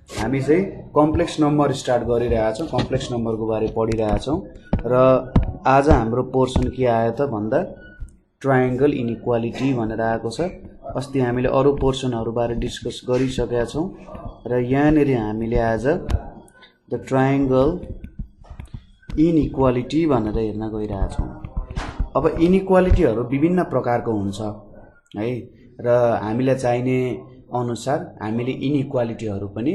हामी चाहिँ complex number start गरिरहेछौँ, कम्प्लेक्स नम्बरको बारे पढिरहेछौँ र आज हाम्रो पोर्सन के आयो त भन्दा ट्रायंगल इनइक्वालिटी भनेर आएको छ। अस्ति हामीले अरु पोर्सनहरु बारे डिस्कस गरिसकेका छौं र यहाँनेरि हामीले आज द ट्रायंगल इनइक्वालिटी भनेर हेर्न गइरहेछौं। अब इनइक्वालिटीहरु विभिन्न प्रकारको हुन्छ है र हामीलाई चाहिने अनुसार हामीले इनइक्वालिटीहरु पनि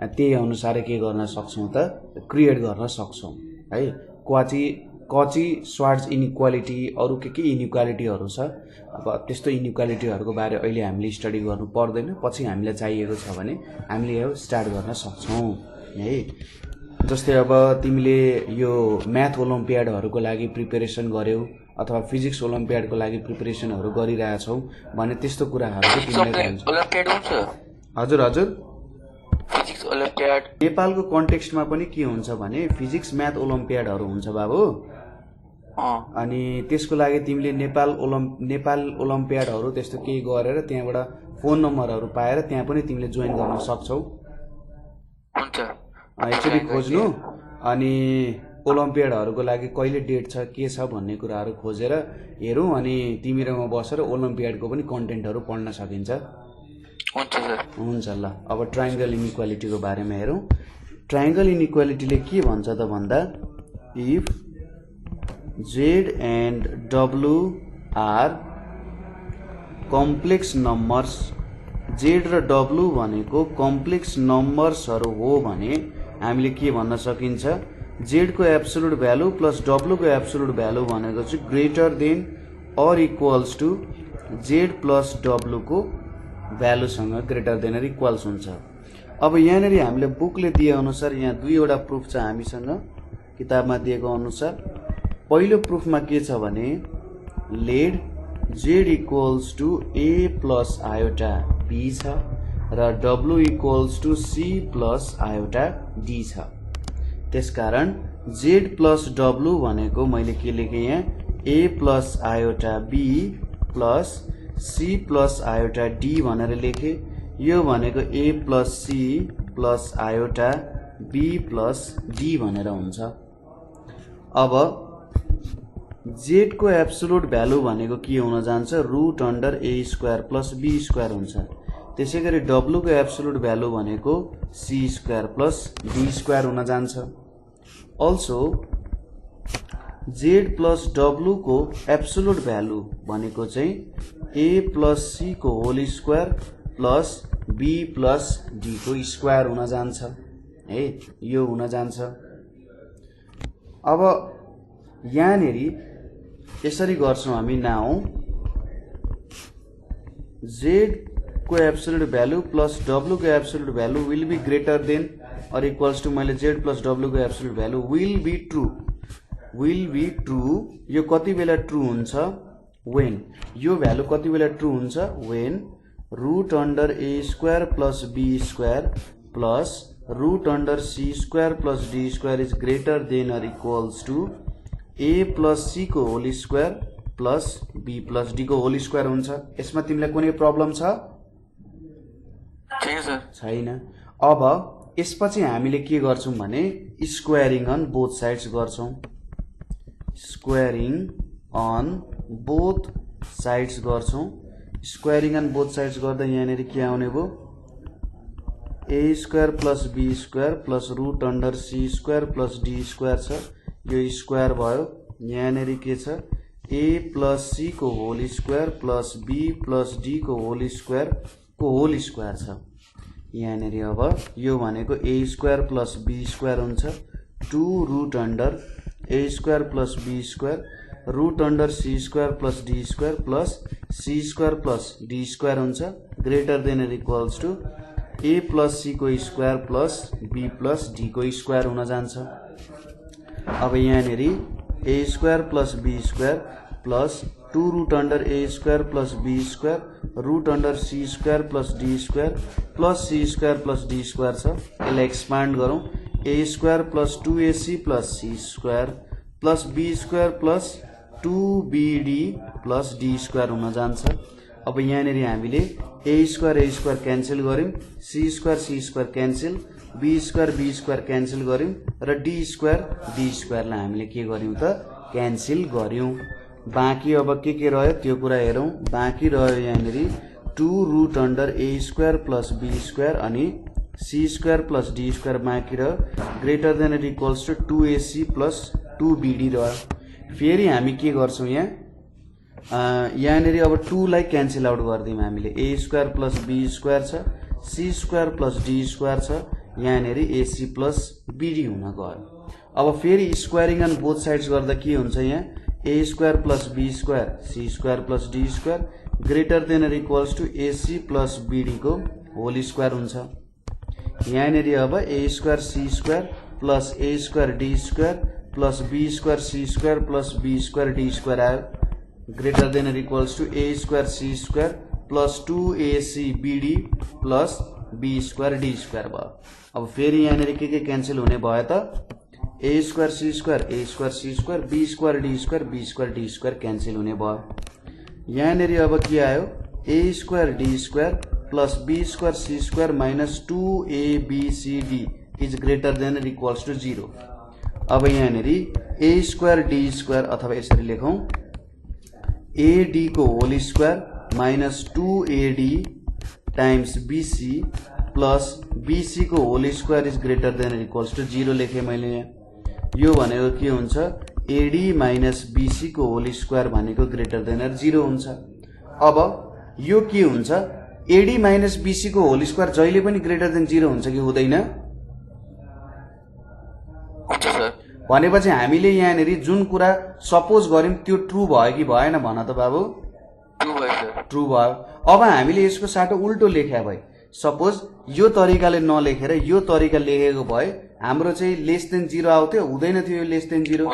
त्यही अनुसार के गर्न सक्छौं त क्रिएट गर्न सक्छौं है। कची स्वार्ट्ज इनइक्वालिटी अरु के इनइक्वालिटीहरु छ। अब त्यस्तो इनइक्वालिटीहरुको बारे अहिले हामीले स्टडी गर्नु पर्दैन, पछि हामीलाई चाहिएको छ भने हामीले यो स्टार्ट गर्न सक्छौं है। जस्तै अब तिमीले यो म्याथ ओलम्पियाडहरुको लागि प्रिपरेसन गर्यौ अथवा फिजिक्स ओलम्पियाडको लागि प्रिपरेसनहरु गरिरहेछौ भने त्यस्तो कुराहरु तिमीले ओलम्पियाड हुन्छ। हजुर हजुर, फिजिक्स ओलम्पियाड नेपालको कन्टेक्स्टमा पनि के हुन्छ भने फिजिक्स म्याथ ओलम्पियाडहरु हुन्छ बाबु। अनि त्यसको लागि तिमीले नेपाल ओलम्पियाडहरु त्यस्तो केही गरेर त्यहाँबाट फोन नम्बरहरु पाएर त्यहाँ पनि तिमीले जोइन गर्न सक्छौ। हुन्छ एकचोटी खोज्नु अनि ओलम्पियाडहरुको लागि कहिले डेट छ के छ भन्ने कुराहरु खोजेर हेरौं अनि तिमी र म बसेर ओलम्पियाडको पनि कन्टेन्टहरु पढ्न सकिन्छ। हुन्छ सर। हुन्छ ल, अब ट्रायंगल इनइक्वालिटीको बारेमा हेरौं। ट्रायंगल इनइक्वालिटीले के भन्छ त भन्दा if Z and W are complex numbers, Z र W भनेको कम्प्लेक्स नम्बर्सहरु हो भने हामीले के भन्न सकिन्छ, Z को एब्सोल्युट भ्यालु प्लस W को एब्सोल्युट भ्यालु भनेको चाहिँ greater than or equals to Z plus W को भ्यालुसँग ग्रेटर देन अर इक्वल्स हुन्छ। अब यहाँनेरि हामीले बुकले दिए अनुसार यहाँ दुईवटा प्रुफ छ हामीसँग किताबमा दिएको अनुसार। पहिलो प्रुफमा के छ भने let Z equals to A plus iota B छ र W equals to C plus iota D छ। त्यसकारण Z प्लस W भनेको मैले के लेखेँ यहाँ A plus iota B plus C plus iota D भनेर लेखेँ। यो भनेको A plus C plus iota B plus D भनेर हुन्छ। अब Z को एब्सोल्युट भ्यालु भनेको के हुन जान्छ, root under A square plus B square हुन्छ। त्यसैगरी W को एब्सोल्युट भ्यालु भनेको C square plus D square हुन जान्छ। अल्सो Z प्लस W को एब्सोल्युट भ्यालु भनेको चाहिँ A प्लस C को whole square plus B plus D को स्क्वायर हुन जान्छ है, यो हुन जान्छ। अब यहाँनेरि यसरी गर्छौं हामी। नाउ Z को एब्सोल्युट भ्यालु प्लस W को absolute value will be greater than और इक्वल्स टु मैले Z प्लस W को absolute value will be true. यो कति बेला ट्रू हुन्छ, व्हेन यो भ्यालु कति बेला ट्रू हुन्छ, when root under A square plus B square plus root under C square plus D square is greater than और equals to A plus C को whole square plus B plus D को whole square हुन्छ। यसमा तिमीलाई कुनै problem छ? छैन। अब यसपछि हामीले के गर्छौं भने स्क्वायरिङ अन बोथ साइड्स गर्छौं। स्क्वायरिङ अन बोथ साइड्स गर्छौं। स्क्वायरिङ अन बोथ साइड्स गर्दा यहाँनेरि के आउने भयो, A square plus B square plus root under C square plus D square छ, यो स्क्वायर भयो। यहाँनेरि के छ, A प्लस C को whole square plus B plus D को होल स्क्वायर छ। यहाँनेरि अब यो भनेको A square plus B square हुन्छ, 2 root under A square plus B square root under C square plus D square plus C square plus D square हुन्छ, greater than और equals to A plus C को square plus B plus D को square हुन जान्छ। अब यहाँनेरि A square plus B square plus 2 root under A square plus B square root under C square plus D square plus C square plus D square छ। यसलाई expand गरौं, A square plus 2AC plus C square plus B square plus 2BD plus D square हुन जान्छ। अब यहाँनिर हामीले A square cancel गर्यौं, C square cancel, B square cancel गर्यौं र डी स्क्वायरलाई हामीले के गर्यौं त क्यान्सल गर्यौं। बाँकी अब के रह्यो त्यो कुरा हेरौं। बाँकी रह्यो यहाँनिर 2 root under A square plus B square अनि C square plus D square बाँकी रह्यो, greater than it equals to 2ac plus 2bd रह्यो। फेरि हामी के गर्छौं यहाँनिर अब 2 लाई क्यान्सल आउट गर्दियौं हामीले। A square plus B square छ, C square plus D square छ, यहाँनिर एसी प्लस बीडी हुन गयो। अब फेरि स्क्वायरिङ अन बोथ साइड्स गर्दा के हुन्छ यहाँ A square plus B square C square plus D square greater than it equals to AC plus BD को होल स्क्वायर हुन्छ। यहाँनिर अब A square C square plus A square D square plus B square C square plus B square D square आयो, greater than it equals to A square C square plus 2ac BD plus B square D square भयो। अब फेरि यहाँनिर के cancel हुने भयो त A square C square B square D square cancel हुने भयो। यहाँनिर अब के आयो A square D square plus B square C square minus 2abcd is greater than it equals to 0। अब यहाँनिर ए स्क्वायर डी स्क्वायर अथवा यसरी लेखौं एडी को whole square minus 2ad times BC plus BC को whole square is greater than equals to 0 लेखे मैले यहाँ। यो भनेको के हुन्छ एडी माइनस बीसी को होल स्क्वायर भनेको ग्रेटर देन 0 हुन्छ। अब यो के हुन्छ एडी माइनस बीसी को होल स्क्वायर जहिले पनि ग्रेटर देन 0 हुन्छ कि हुँदैन? भनेपछि हामीले यहाँनिर जुन कुरा सपोज गर्यौं त्यो ट्रू भयो कि भएन भन त बाबु? ट्रू भयो। अब हामीले यसको साटो उल्टो लेख्या भए सपोज यो तरिकाले नलेखेर यो तरिका लेखेको भए हाम्रो चाहिँ लेस देन 0 आउँथ्यो, हुँदैन थियो यो लेस देन 0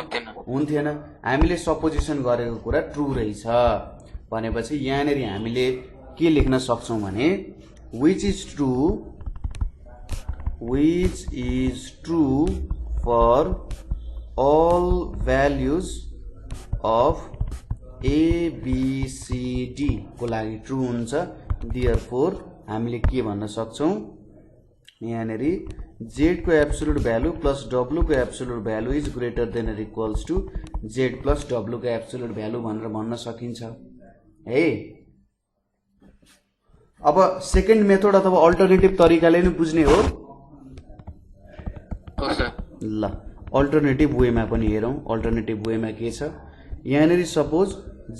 हुन्थेन। हामीले सपोजिसन गरेको कुरा ट्रू रहेछ भनेपछि यहाँनिर हामीले के लेख्न सक्छौं भने which is true for all values of a b c d को लागि ट्रू हुन्छ। therefore हामीले के भन्न सक्छौं यहाँनिर z को एब्सोल्युट भ्यालु प्लस w को absolute value is greater than it equals to z plus w को एब्सोल्युट भ्यालु भनेर भन्न सकिन्छ है। अब सेकेन्ड मेथड अथवा अल्टरनेटिभ तरिकाले नै बुझ्ने हो। ल अल्टरनेटिभ वेमा पनि हेरौं। अल्टरनेटिभ वेमा के छ यहाँनिर सपोज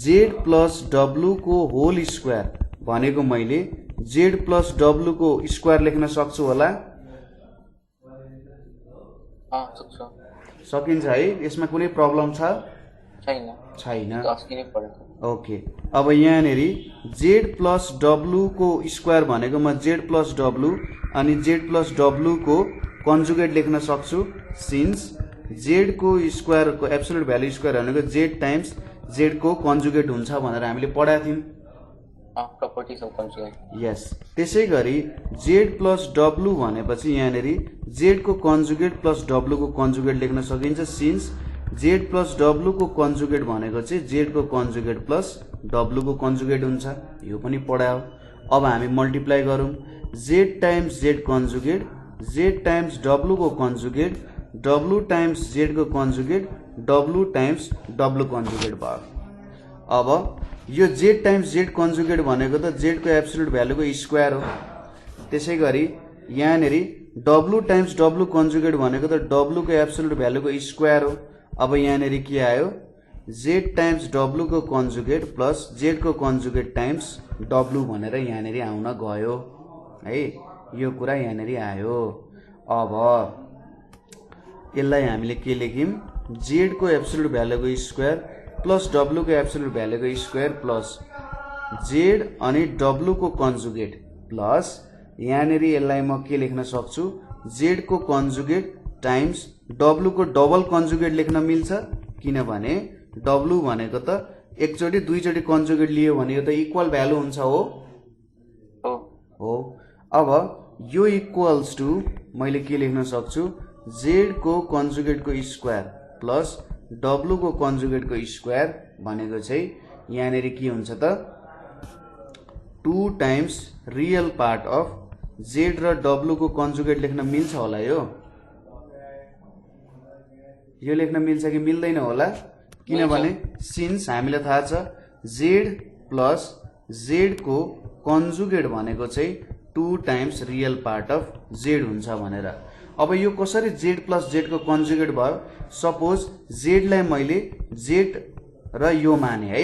z प्लस w को होल स्क्वायर भनेको मैले z प्लस w को स्क्वायर लेख्न सक्छु होला? सकिन्छ है? यसमा कुनै प्रब्लम छ? छैन। ओके। अब यहाँनिर z प्लस w को स्क्वायर भनेको म z प्लस w अनि z प्लस w को कन्जुगेट लेख्न सक्छु सिन्स z को स्क्वायर को एब्सोल्युट भ्यालु स्क्वायर भनेको z टाइम्स z को कन्जुगेट हुन्छ भनेर हामीले पढाएको थियौं। Properties of conjugate. यस। त्यसैगरी z प्लस w भनेपछि यहाँनिर z को कन्जुगेट प्लस w को कन्जुगेट लेख्न सकिन्छ सिन्स z प्लस w को कन्जुगेट भनेको चाहिँ z को कन्जुगेट प्लस w को कन्जुगेट हुन्छ। यो पनि पढायो। अब हामी मल्टिप्लाई गरौं z times z conjugate z times w को कन्जुगेट w टाइम्स z को conjugate w times w conjugate भयो। अब यो z टाइम्स z कन्जुगेट भनेको त z को एब्सोल्युट भ्यालु को स्क्वायर हो। त्यसैगरी यहाँनिर w टाइम्स w कन्जुगेट भनेको त w को एब्सोल्युट भ्यालु को स्क्वायर हो। अब यहाँनिर के आयो z टाइम्स w को कन्जुगेट प्लस z को कन्जुगेट टाइम्स w भनेर यहाँनिर आउन गयो है। यो कुरा यहाँनिर आयो। अब यसलाई हामीले के लेख्यौं z को एब्सोल्युट भ्यालु को स्क्वायर प्लस w को एब्सोल्युट भ्यालु को स्क्वायर प्लस z अनि w को कन्जुगेट प्लस यहाँनिर यसलाई म के लेख्न सक्छु z को कन्जुगेट टाइम्स w को डबल कन्जुगेट लेख्न मिल्छ किनभने w भनेको त एकचोटी दुईचोटी कन्जुगेट लियो भने यो त इक्वल भ्यालु हुन्छ हो। अब यो इक्वल्स टु मैले के लेख्न सक्छु z को कन्जुगेट को स्क्वायर प्लस w को कन्जुगेट को स्क्वायर भनेको चाहिँ यहाँनिर के हुन्छ त 2 times real part of Z र डब्लु को कन्जुगेट लेख्न मिल्छ होला यो लेख्न मिल्छ कि मिल्दैन होला किनभने सिन्स हामीलाई थाहा छ जेड प्लस जेड को कन्जुगेट भनेको चाहिँ 2 times real part of Z हुन्छ भनेर। अब यो कसरी जेड प्लस जेड को कन्जुगेट भयो, सपोज जेड लाई मैले जेड र यो माने है,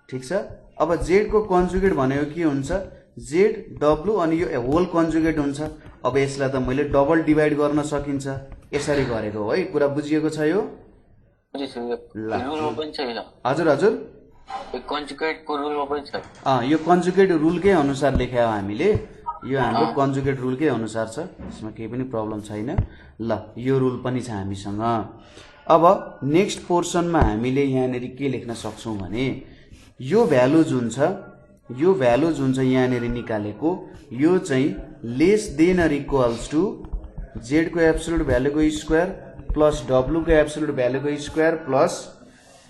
ठीक छ। अब जेड को कन्जुगेट भनेको के हुन्छ, जेड डब्लु अनि यो होल कन्जुगेट हुन्छ। अब यसलाई त मैले डबल डिभाइड गर्न सकिन्छ, यसरी गरेको हो है। कुरा बुझिएको छ यो? हजुर हजुर यो कन्जुगेट रुलकै अनुसार लेख्या हो हामीले, यो हाम्रो कन्जुगेट रुलकै अनुसार छ, यसमा केही पनि प्रब्लम छैन। ल यो रुल पनि छ हामीसँग। अब नेक्स्ट पोर्सनमा हामीले यहाँनिर के लेख्न सक्छौं भने यो भ्यालु जुन छ यहाँनिर निकालेको यो चाहिँ less than or equals to Z को एब्सोल्युट भ्यालुको स्क्वायर प्लस डब्लु को एब्सोल्युट भ्यालुको square plus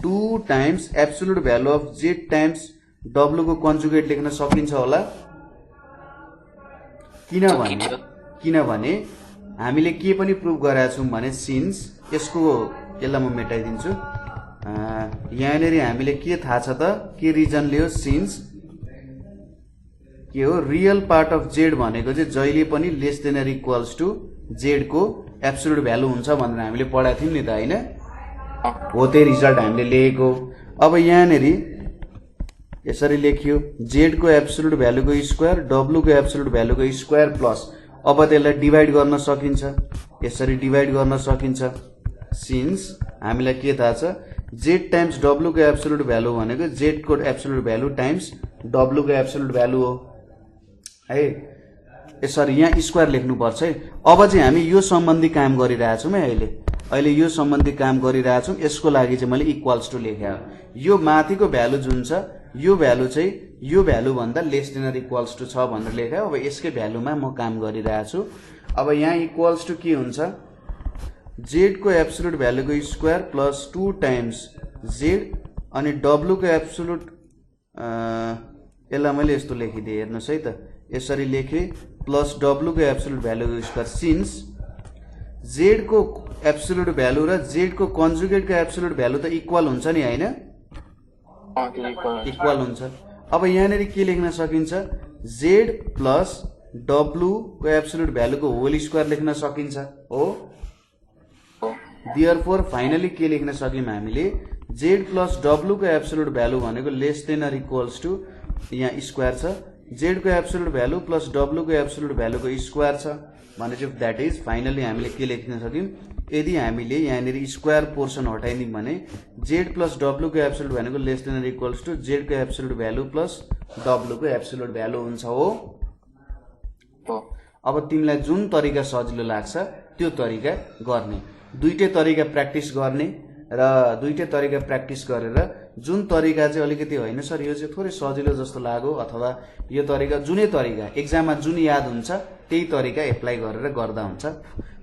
2 times absolute value of Z times W को कन्जुगेट लेख्न सकिन्छ होला। किनभने हामीले के पनि प्रुभ गरेका छौं भने सिन्स यसलाई म मेटाइदिन्छु। यहाँनिर हामीले के थाहा छ त, के रिजनले हो, सिन्स के हो रियल पार्ट अफ जेड भनेको चाहिँ जहिले पनि less than or equals to Z को एब्सोल्युट भ्यालु हुन्छ भनेर हामीले पढाएको थियौं नि त, हैन? हो त्यही रिजल्ट हामीले लेखेको। अब यहाँनिर यसरी लेखियो जेड को एब्सोल्युट भ्यालुको स्क्वायर डब्लु को एब्सोल्युट भ्यालुको स्क्वायर प्लस, अब त्यसलाई डिभाइड गर्न सकिन्छ, यसरी डिभाइड गर्न सकिन्छ। सिन्स हामीलाई के थाहा छ जेड टाइम्स डब्लु को एब्सोल्युट भ्यालु भनेको जेड को एब्सोल्युट भ्यालु टाइम्स डब्लु को एब्सोल्युट भ्यालु हो है। यसरी यहाँ स्क्वायर लेख्नुपर्छ है। अब चाहिँ हामी यो सम्बन्धी काम गरिरहेछौँ है, अहिले यो सम्बन्धी काम गरिरहेछौँ। यसको लागि चाहिँ मैले इक्वल्स टु लेखे, यो माथिको भ्यालु जुन छ यो भ्यालु चाहिँ यो भ्यालु भन्दा less than or equals to छ भनेर लेखे। अब यसकै भ्यालुमा म काम गरिरहेछु। अब यहाँ इक्वल्स टु के हुन्छ, जेड को एब्सोल्युट भ्यालुको स्क्वायर प्लस 2 टाइम्स जेड अनि डब्लु को एब्सोल्युट, यसलाई मैले यस्तो लेखिदिएँ, हेर्नुहोस् है त, यसरी लेखेँ प्लस डब्लु को एब्सोल्युट भ्यालुको स्क्वायर सिन्स जेड को एब्सोल्युट भ्यालु र जेड को कन्जुगेट को एब्सोल्युट भ्यालु त इक्वल हुन्छ नि, हैन? इक्वल हुन्छ। अब यहाँनिर के लेख्न सकिन्छ, जेड प्लस डब्लु को एब्सोल्युट भ्यालुको होल स्क्वायर लेख्न सकिन्छ हो। देयरफोर फाइनली के लेख्न सक्यौं हामीले, जेड प्लस डब्लु को एब्सोल्युट भ्यालु भनेको less than or equals to, यहाँ स्क्वायर छ, जेड को एब्सोल्युट भ्यालु प्लस डब्लु को एब्सोल्युट भ्यालुको स्क्वायर छ भनेपछि द्याट इज फाइनली हामीले के लेख्न सक्यौं, यदि हामीले यहाँनिर स्क्वायर पोर्सन हटाइदियौं भने जेड प्लस डब्लु को एब्सोल्युट भनेको less than or equals to Z को एब्सोल्युट भ्यालु प्लस डब्लु को एब्सोल्युट भ्यालु हुन्छ हो। अब तिमीलाई जुन तरिका सजिलो लाग्छ त्यो तरिका गर्ने, दुईटै तरिका प्र्याक्टिस गर्ने र दुईटै तरिका प्र्याक्टिस गरेर जुन तरिका चाहिँ अलिकति होइन सर यो चाहिँ थोरै सजिलो जस्तो लाग्यो अथवा यो तरिका जुनै तरिका एक्जाममा जुन याद हुन्छ त्यही तरिका एप्लाई गरेर गर्दा हुन्छ।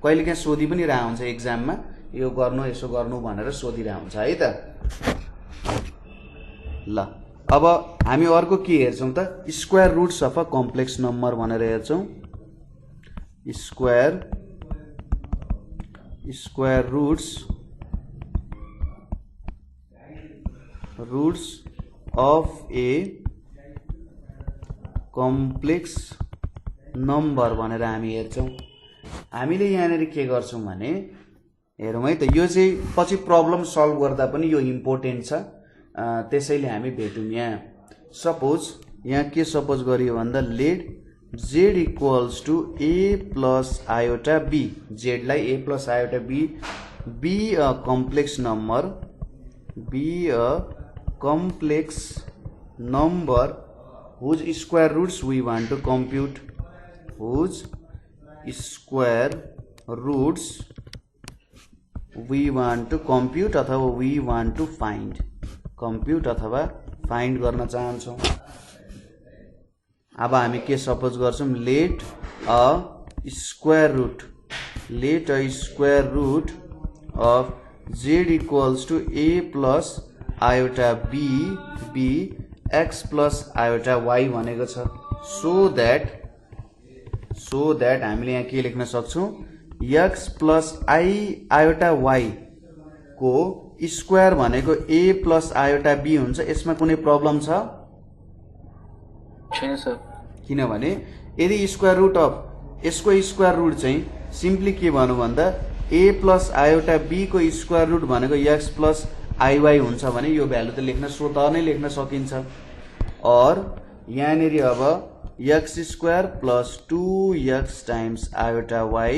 कहिलेकाहीँ सोधि पनि रहा हुन्छ एक्जाममा, यो गर्नु यसो गर्नु भनेर सोधिरहा हुन्छ है त। ल अब हामी अर्को के हेर्छौं त, square roots of a complex number भनेर हेर्छौं। Square roots of a complex number भनेर हामी हेर्छौं। हामीले यहाँनिर के गर्छौं भने हेरौं है त, यो चाहिँ पछि प्रब्लम सल्भ गर्दा पनि यो इम्पोर्टेन्ट छ, त्यसैले हामी भेटौं। यहाँ सपोज यहाँ के सपोज गरियो भन्दा let z equals to a plus iota b, z लाई a plus iota b be a complex number whose square roots we want to compute, whose square roots we want to compute अथवा we want to find, compute अथवा find गर्न चाहन्छौं। अब हामी के suppose गर्छौं, let a square root of z equals to a plus iota b be x plus iota y भनेको छ। सो दैट हामीले यहाँ के लेख्न सक्छौं, x plus i iota y को स्क्वायर भनेको a प्लस आयोटा b हुन्छ। यसमा कुनै प्रब्लम छ छैन सर। किनभने यदि स्क्वायर रुट अफ यसको स्क्वायर रुट चाहिँ सिम्पली के भनौँ भन्दा a प्लस आयोटा b को स्क्वायर रुट भनेको x प्लस iy हुन्छ भने यो भ्यालु त लेख्न स्वतः नै लेख्न सकिन्छ। और यहाँनिर अब x square plus 2x times iota y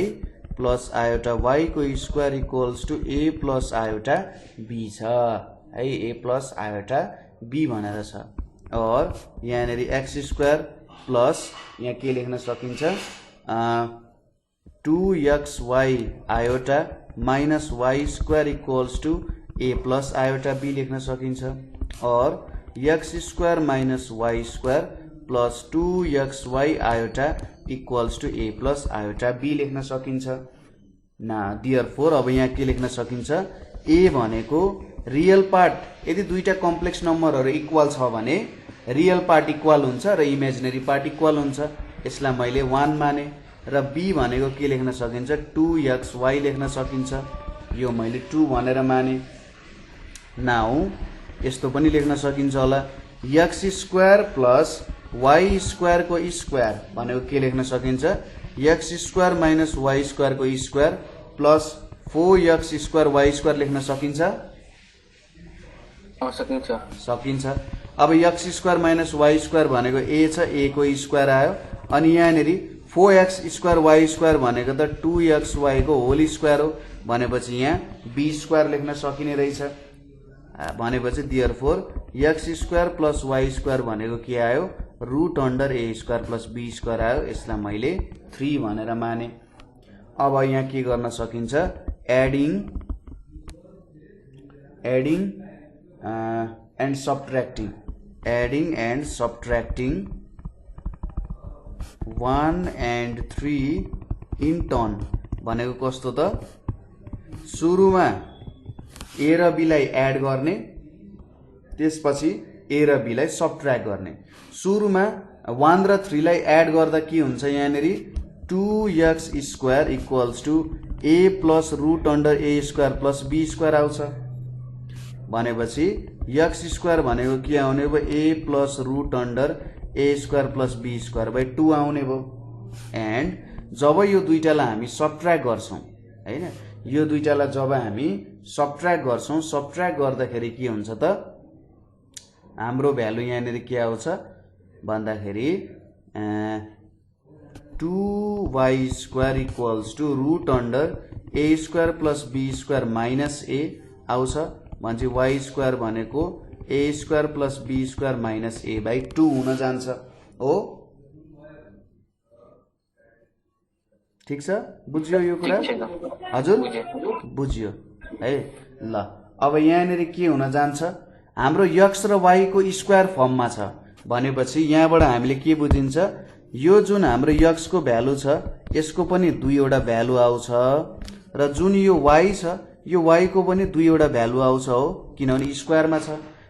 plus iota y को square equals to a plus iota b छ है, a प्लस आयोटा b भनेर छ। और यहाँनिर x स्क्वायर प्लस यहाँ के लेख्न सकिन्छ 2xy iota minus y square equals to a plus iota b लेख्न सकिन्छ। और x square minus y square plus 2xy iota equals to a plus iota b लेख्न सकिन्छ। ना देयरफोर अब यहाँ के लेख्न सकिन्छ, a भनेको रियल पार्ट यदि दुईटा कम्प्लेक्स नम्बरहरू इक्वल छ भने रियल पार्ट इक्वल हुन्छ र इमेजिनरी पार्ट इक्वल हुन्छ। यसलाई मैले 1 माने र b भनेको के लेख्न सकिन्छ 2xy लेख्न सकिन्छ। यो मैले 2 भनेर माने। नाउ यस्तो पनि लेख्न सकिन्छ होला x square plus y square को स्क्वायर भनेको के लेख्न सकिन्छ x square minus y square को square plus 4x square y square लेख्न सकिन्छ सकिन्छ। अब x square minus y square भनेको a छ, a को स्क्वायर आयो। अनि यहाँनिर 4x स्क्वायर y स्क्वायर भनेको त 2xy को होल स्क्वायर हो भनेपछि यहाँ b स्क्वायर लेख्न सकिने रहेछ। भनेपछि therefore x square plus y square भनेको के आयो root under a square plus b square आयो। यसलाई मैले 3 भनेर माने। अब यहाँ के गर्न सकिन्छ adding and subtracting 1 and 3 in turn भनेको कस्तो त सुरुमा a र b लाई एड गर्ने त्यसपछि a र b लाई सबट्र्याक्ट गर्ने। सुरुमा 1 र 3 लाई एड गर्दा के हुन्छ यहाँनिर 2x square equals to a plus root under a square plus b square आउँछ। भनेपछि x स्क्वायर भनेको के आउने भयो a plus root under a square plus b square by 2 आउने भयो। एन्ड जब यो दुईटालाई हामी सबट्र्याक्ट गर्छौं हैन, यो दुईटालाई जब हामी सबट्र्याक्ट गर्छौं, सबट्र्याक्ट गर्दाखेरि के हुन्छ त हाम्रो भ्यालु यहाँनिर के आउँछ भन्दाखेरि 2y square equals to root under a square plus b square minus a आउँछ। भन्छ y स्क्वायर भनेको a square plus b square minus a by 2 हुन जान्छ हो। ठीक छ, बुझ्यो यो कुरा हजुर बुझ्यो है। ल अब यहाँनिर के हुन जान्छ हाम्रो x र y को स्क्वायर फर्ममा छ भनेपछि यहाँबाट हामीले के बुझिन्छ यो जुन हाम्रो x को भ्यालु छ यसको पनि दुईवटा भ्यालु आउँछ र जुन यो y छ यो y को पनि दुईवटा भ्यालु आउँछ हो किनभने स्क्वायरमा छ।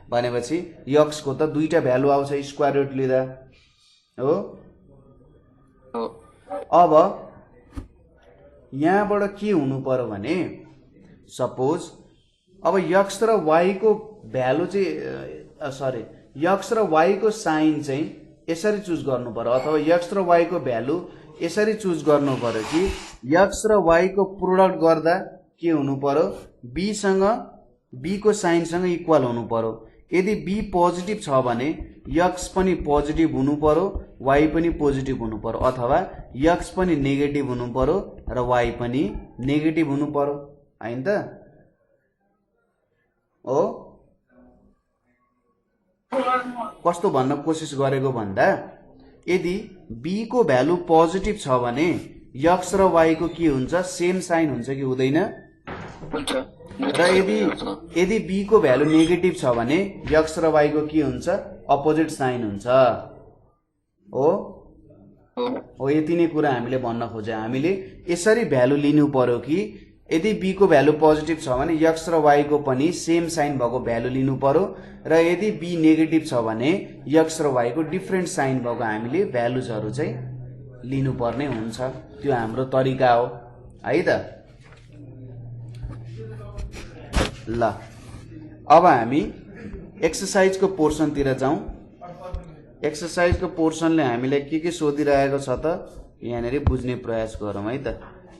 भनेपछि x को त दुईटा भ्यालु आउँछ स्क्वायर रुट लिँदा हो। अब यहाँबाट के हुनु पर्यो भने सपोज अब x र y को भ्यालु चाहिँ सरी x र y को साइन चाहिँ यसरी चुज गर्नु पर्यो अथवा x र y को भ्यालु यसरी चुज गर्नु पर्यो कि x र y को प्रोडक्ट गर्दा के हुनु पर्यो b सँग b को साइन सँग इक्वल हुनु पर्यो। यदि b पोजिटिभ छ भने x पनि पोजिटिभ हुनु पर्यो y पनि पोजिटिभ हुनु पर्यो अथवा x पनि नेगेटिभ हुनु पर्यो र y पनि नेगेटिभ हुनु पर्यो हैन त हो। कस्तो भन्न कोसिस गरेको भन्दा यदि b को भ्यालु पोजिटिभ छ भने x र y को के हुन्छ सेम साइन हुन्छ कि हुँदैन र यदि b को भ्यालु नेगेटिभ छ भने x र y को के हुन्छ अपोजिट साइन हुन्छ हो। यति नै कुरा हामीले भन्न खोजे। हामीले यसरी भ्यालु लिनु पर्यो कि यदि b को भ्यालु पोजिटिभ छ भने x र y को पनि सेम साइन भएको भ्यालु लिनु पर्यो र यदि b नेगेटिभ छ भने x र y को डिफरेन्ट साइन भएको हामीले भ्यालुजहरु चाहिँ लिनुपर्ने हुन्छ। त्यो हाम्रो तरिका हो है त। ल अब हामी एक्सरसाइजको पोर्सनतिर जाउँ। एक्सरसाइजको पोर्सनले हामीलाई के सोधिरहेको छ त यहाँनेरि बुझ्ने प्रयास गरौँ है त।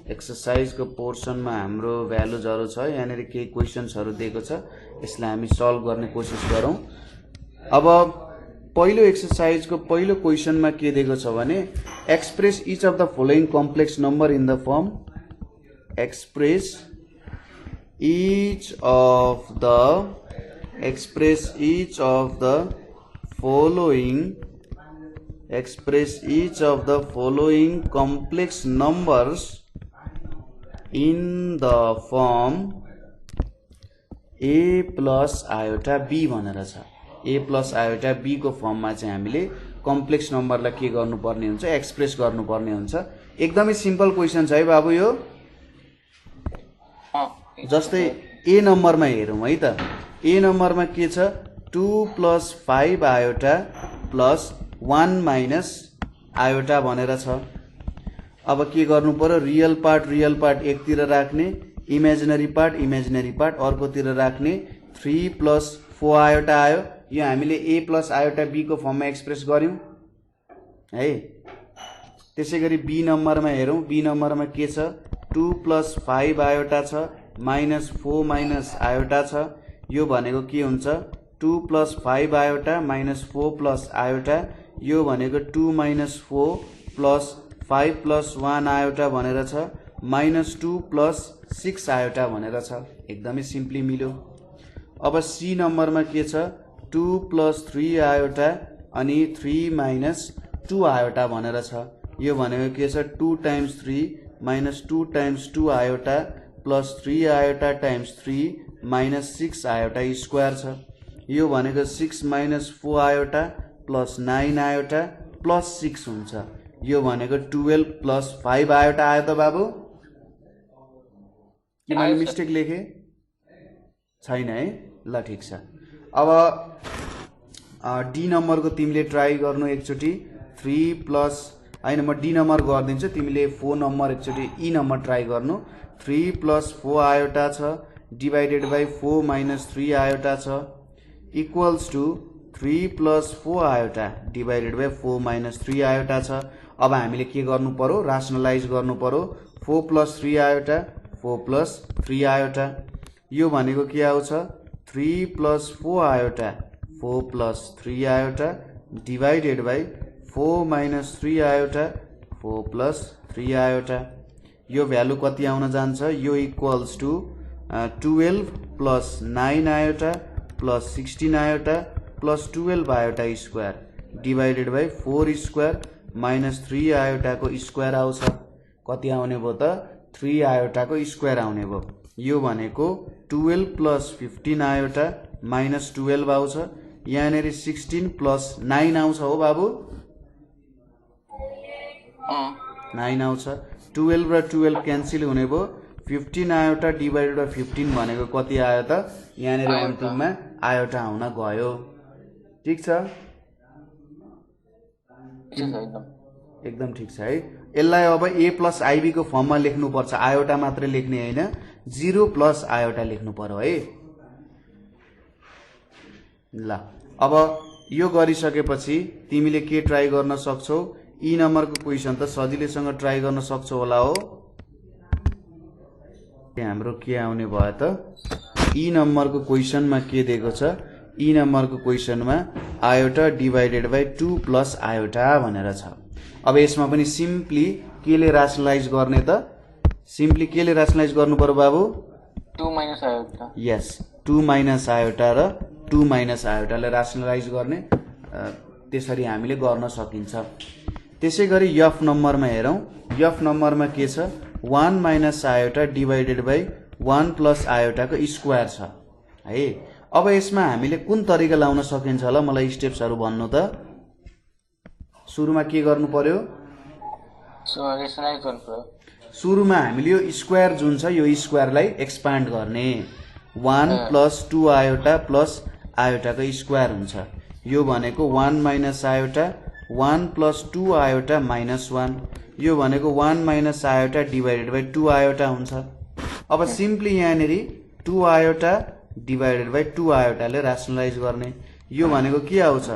एक्सरसाइजको पोर्सनमा हाम्रो भ्यालुजहरु छ, यहाँनेरि केही क्वेशन्सहरु दिएको छ, यसलाई हामी सल्भ गर्ने कोसिस गरौँ। अब पहिलो एक्सरसाइजको पहिलो क्वेशनमा के दिएको छ भने express each of the following complex number in the form express each of the following complex numbers in the form a plus iota b भनेर छ। a plus iota b को फर्ममा चाहिँ हामीले कम्प्लेक्स नम्बरलाई के गर्नुपर्ने हुन्छ, एक्सप्रेस गर्नुपर्ने हुन्छ। एकदमै सिम्पल क्वेशन छ है बाबु यो। जस्तै ए नम्बरमा हेरौँ है त। ए नम्बरमा के छ 2 + 5 आयोटा प्लस 1 माइनस आयोटा भनेर छ। अब के गर्नु पर्यो, रियल पार्ट एकतिर राख्ने, इमेजिनरी पार्ट अर्कोतिर राख्ने। 3 + 4 आयोटा आयो। यो हामीले a + आयोटा b को फर्ममा एक्सप्रेस गर्यौं है। त्यसैगरी बी नम्बरमा हेरौँ। बी नम्बरमा के छ 2 + 5 आयोटा छ -4 माइनस आयोटा छ। यो भनेको के हुन्छ 2 + 5 आयोटा -4 + आयोटा। यो भनेको 2 - 4 + 5 + 1 आयोटा भनेर छ, -2 + 6 आयोटा भनेर छ। एकदमै सिम्पली मिल्यो। अब सी नम्बरमा के छ 2 + 3 आयोटा अनि 3 - 2 आयोटा भनेर छ। यो भनेको के छ 2 × 3 - 2 × 2 iota plus 3 iota × 3 - 6 iota square छ। यो भनेको 6 - 4 आयोटा प्लस 9 आयोटा प्लस 6 हुन्छ। यो भनेको 12 + 5 आयोटा आयो त बाबु? के मैले मिस्टेक लेखे छैन है? ल ठीक छ। अब डी नम्बरको तिमीले ट्राई गर्नु एकचोटी। 3 प्लस हैन म डी नम्बर गर्दिन्छु, तिमीले 4 नम्बर एकचोटी ई नम्बर ट्राई गर्नु। 3 + 4 आयोटा छ डिवाइडेड बाइ 4 - 3 आयोटा छ equals to 3 + 4 iota divided by 4 - 3 iota छ। अब हामीले के गर्नु पर्यो, राशनलाइज गर्नु पर्यो। 4 + 3 आयोटा 4 + 3 आयोटा। यो भनेको के आउँछ 3 + 4 iota 4 + 3 iota divided by 4 - 3 iota 4 + 3 iota. यो भ्यालु कति आउन जान्छ, यो equals to 12 + 9 iota plus 16 iota plus 12 iota square divided by 4 square minus 3 आयोटाको स्क्वायर आउँछ। कति आउने भयो त 3 आयोटाको स्क्वायर आउने भयो। यो भनेको 12 + 15 आयोटा माइनस 12 आउँछ। यहाँनेरि 16 + 9 आउँछ हो बाबु? 9 आउँछ। 12 र 12 क्यान्सल हुने भयो। 15 आयोटा डिवाइडेड बाइ 15 भनेको कति आयो त? यहाँनेरि अन्तिममा आयोटा आउन गयो। ठीक छ? एकदम ठीक छ है। यसलाई अब a + ib को फर्ममा लेख्नु पर्छ। आयोटा मात्र लेख्ने हैन, 0 + आयोटा लेख्नु पर्यो है। ल अब यो गरिसकेपछि तिमीले के ट्राई गर्न सक्छौ? ई नम्बरको क्वेशन त सजिलैसँग ट्राई गर्न सक्छौ होला हो। हाम्रो के आउने भयो त? ई नम्बरको क्वेशनमा के दिएको छ? ई नम्बरको क्वेशनमा आयोटा डिवाइडेड बाइ 2 + आयोटा भनेर छ। अब यसमा पनि सिम्पली केले राशनलाइज गर्ने त? सिम्पली केले राशनलाइज गर्नु पर्यो बाबु? 2 - आयोटा। यस, 2 - आयोटा र 2 - आयोटाले राशनलाइज गर्ने। त्यसरी हामीले गर्न सकिन्छ। त्यसैगरी एफ नम्बरमा हेरौं। एफ नम्बरमा के छ? 1 - आयोटा डिवाइडेड बाइ 1 + आयोटाको स्क्वायर छ है। अब यसमा हामीले कुन तरिका लाउन सकिन्छ होला? मलाई स्टेप्सहरु भन्नु त। सुरुमा के गर्नु पर्यो? राशनलाइज गर्नु पर्यो। सुरुमा हामीले यो स्क्वायर जुन छ यो स्क्वायरलाई एक्सपान्ड गर्ने 1 प्लस 2 आयोटा प्लस आयोटाको स्क्वायर हुन्छ यो भनेको 1 minus iota 1 plus 2 iota minus 1 यो भनेको 1 minus iota divided by 2 iota हुन्छ अब सिम्पली यहाँनिर 2 आयोटा डिभाइडेड बाई 2 आयोटाले रासनलाइज गर्ने यो भनेको के आउँछ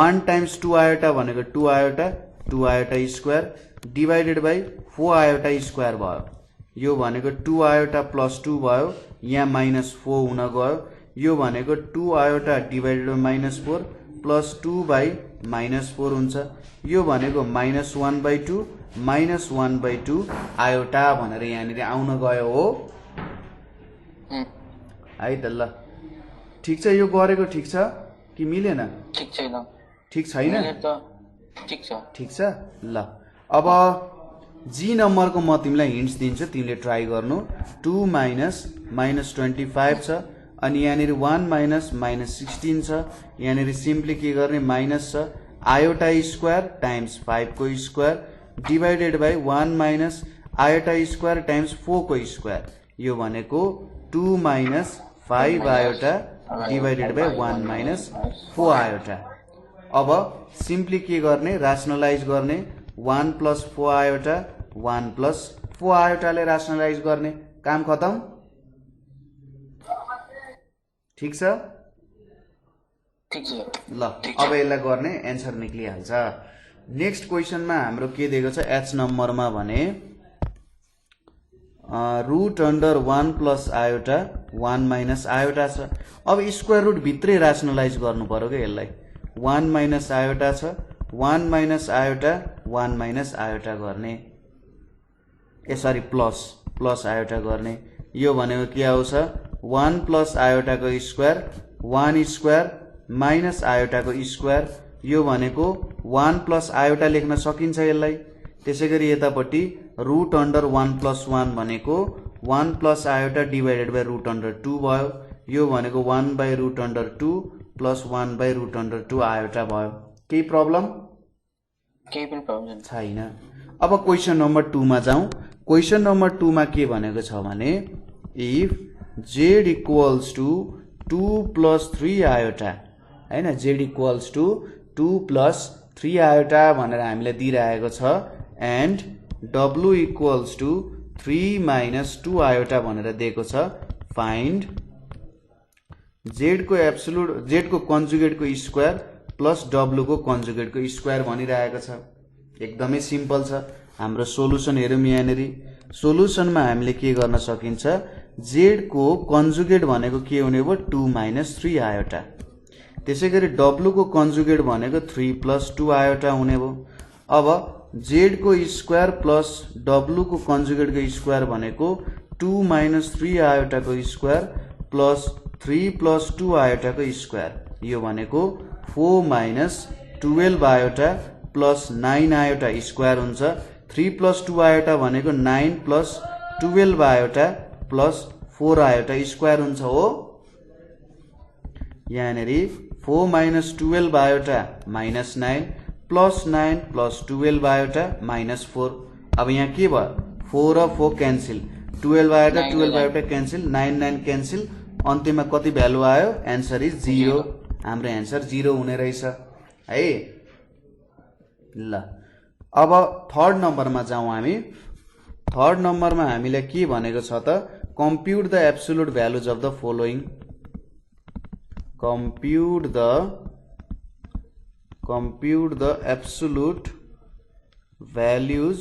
1 टाइम्स 2 आयोटा भनेको 2 iota square divided by 4 iota square भयो यो भनेको 2 आयोटा प्लस 2 भयो यहाँ माइनस 4 हुन गयो यो भनेको 2 iota divided by minus 4 plus 2 by minus 4 हुन्छ यो भनेको minus 1 by 2 minus 1 by 2 iota भनेर यहाँनिर आउन गयो हो है त ल ठिक छ यो गरेको ठिक छ कि मिलेन ठिक छैन ठिक छैन ठिक छ ठिक छ ल अब जी नम्बरको म तिमीलाई हिन्ट्स दिन्छु तिमीले ट्राई गर्नु 2 माइनस माइनस 25 छ अनि यहाँनिर 1 माइनस माइनस 16 छ यहाँनिर सिम्पली के गर्ने माइनस छ आयोटा स्क्वायर टाइम्स 5 को square divided by 1 minus iota square times 4 को स्क्वायर यो भनेको 2 minus 5 iota divided by 1 minus 4 iota अब सिम्पली के गर्ने रासनलाइज गर्ने 1 प्लस 4 आयोटा 1 प्लस 4 आयोटाले रासनलाइज गर्ने काम खतम ठिक छ ठिक छ ल अब यसलाई गर्ने एन्सर निक्लिहाल्छ नेक्स्ट क्वेसनमा हाम्रो के दिएको छ एच नम्बरमा भने root under 1 plus iota 1 minus iota छ अब स्क्वायर रुट भित्रै रासनलाइज गर्नु पर्यो क्या यसलाई 1 माइनस आयोटा छ 1 माइनस आयोटा 1 माइनस आयोटा गर्ने सरी प्लस आयोटा गर्ने यो भनेको के आउँछ 1 प्लस आयोटाको स्क्वायर 1 स्क्वायर माइनस आयोटाको स्क्वायर यो भनेको 1 प्लस आयोटा लेख्न सकिन्छ यसलाई त्यसै गरी यतापट्टि रुट अन्डर 1 प्लस 1 भनेको 1 plus iota divided by root under 2 भयो यो भनेको 1 by root under 2 plus 1 by root under 2 iota भयो केही प्रब्लम छैन अब क्वेसन नम्बर 2 मा जाउँ क्वेसन नम्बर 2 मा के भनेको छ भने if Z equals to 2 plus 3 iota हैन Z equals to 2 plus 3 iota भनेर हामीलाई दिइरहेको छ and W equals to 3 minus 2 iota भनेर दिएको छ फाइन्ड जेडको एब्सोल्युट जेडको कन्जुगेटको स्क्वायर प्लस डब्लुको कन्जुगेटको स्क्वायर भनिरहेको छ एकदमै सिम्पल छ हाम्रो सोलुसन हेरौँ यहाँनिर सोलुसनमा हामीले के गर्न सकिन्छ जेडको कन्जुगेट भनेको के हुने भयो 2 माइनस 3 आयोटा त्यसै गरी डब्लुको कन्जुगेट भनेको 3 प्लस 2 आयोटा हुने भयो अब जेडको स्क्वायर प्लस डब्लुको कन्जुगेटको स्क्वायर भनेको 2 माइनस 3 आयोटाको स्क्वायर प्लस 3 प्लस 2 आयोटाको स्क्वायर यो भनेको 4 minus 12 iota plus 9 iota square हुन्छ 3 प्लस 2 आयोटा भनेको 9 plus 12 iota plus 4 iota square हुन्छ हो यहाँनिर 4 minus 12 iota minus 9 plus 9 plus 12 iota minus 4 अब यहाँ के भयो 4 र 4 cancel 12 iota 12 iota cancel 9 9 cancel अन्त्यमा कति भ्यालु आयो एन्सर इज 0 हाम्रो एन्सर 0 हुने रहेछ है ल अब थर्ड नम्बरमा जाउँ हामी थर्ड नम्बरमा हामीले के भनेको छ त कम्प्युट the absolute values of the following compute the absolute values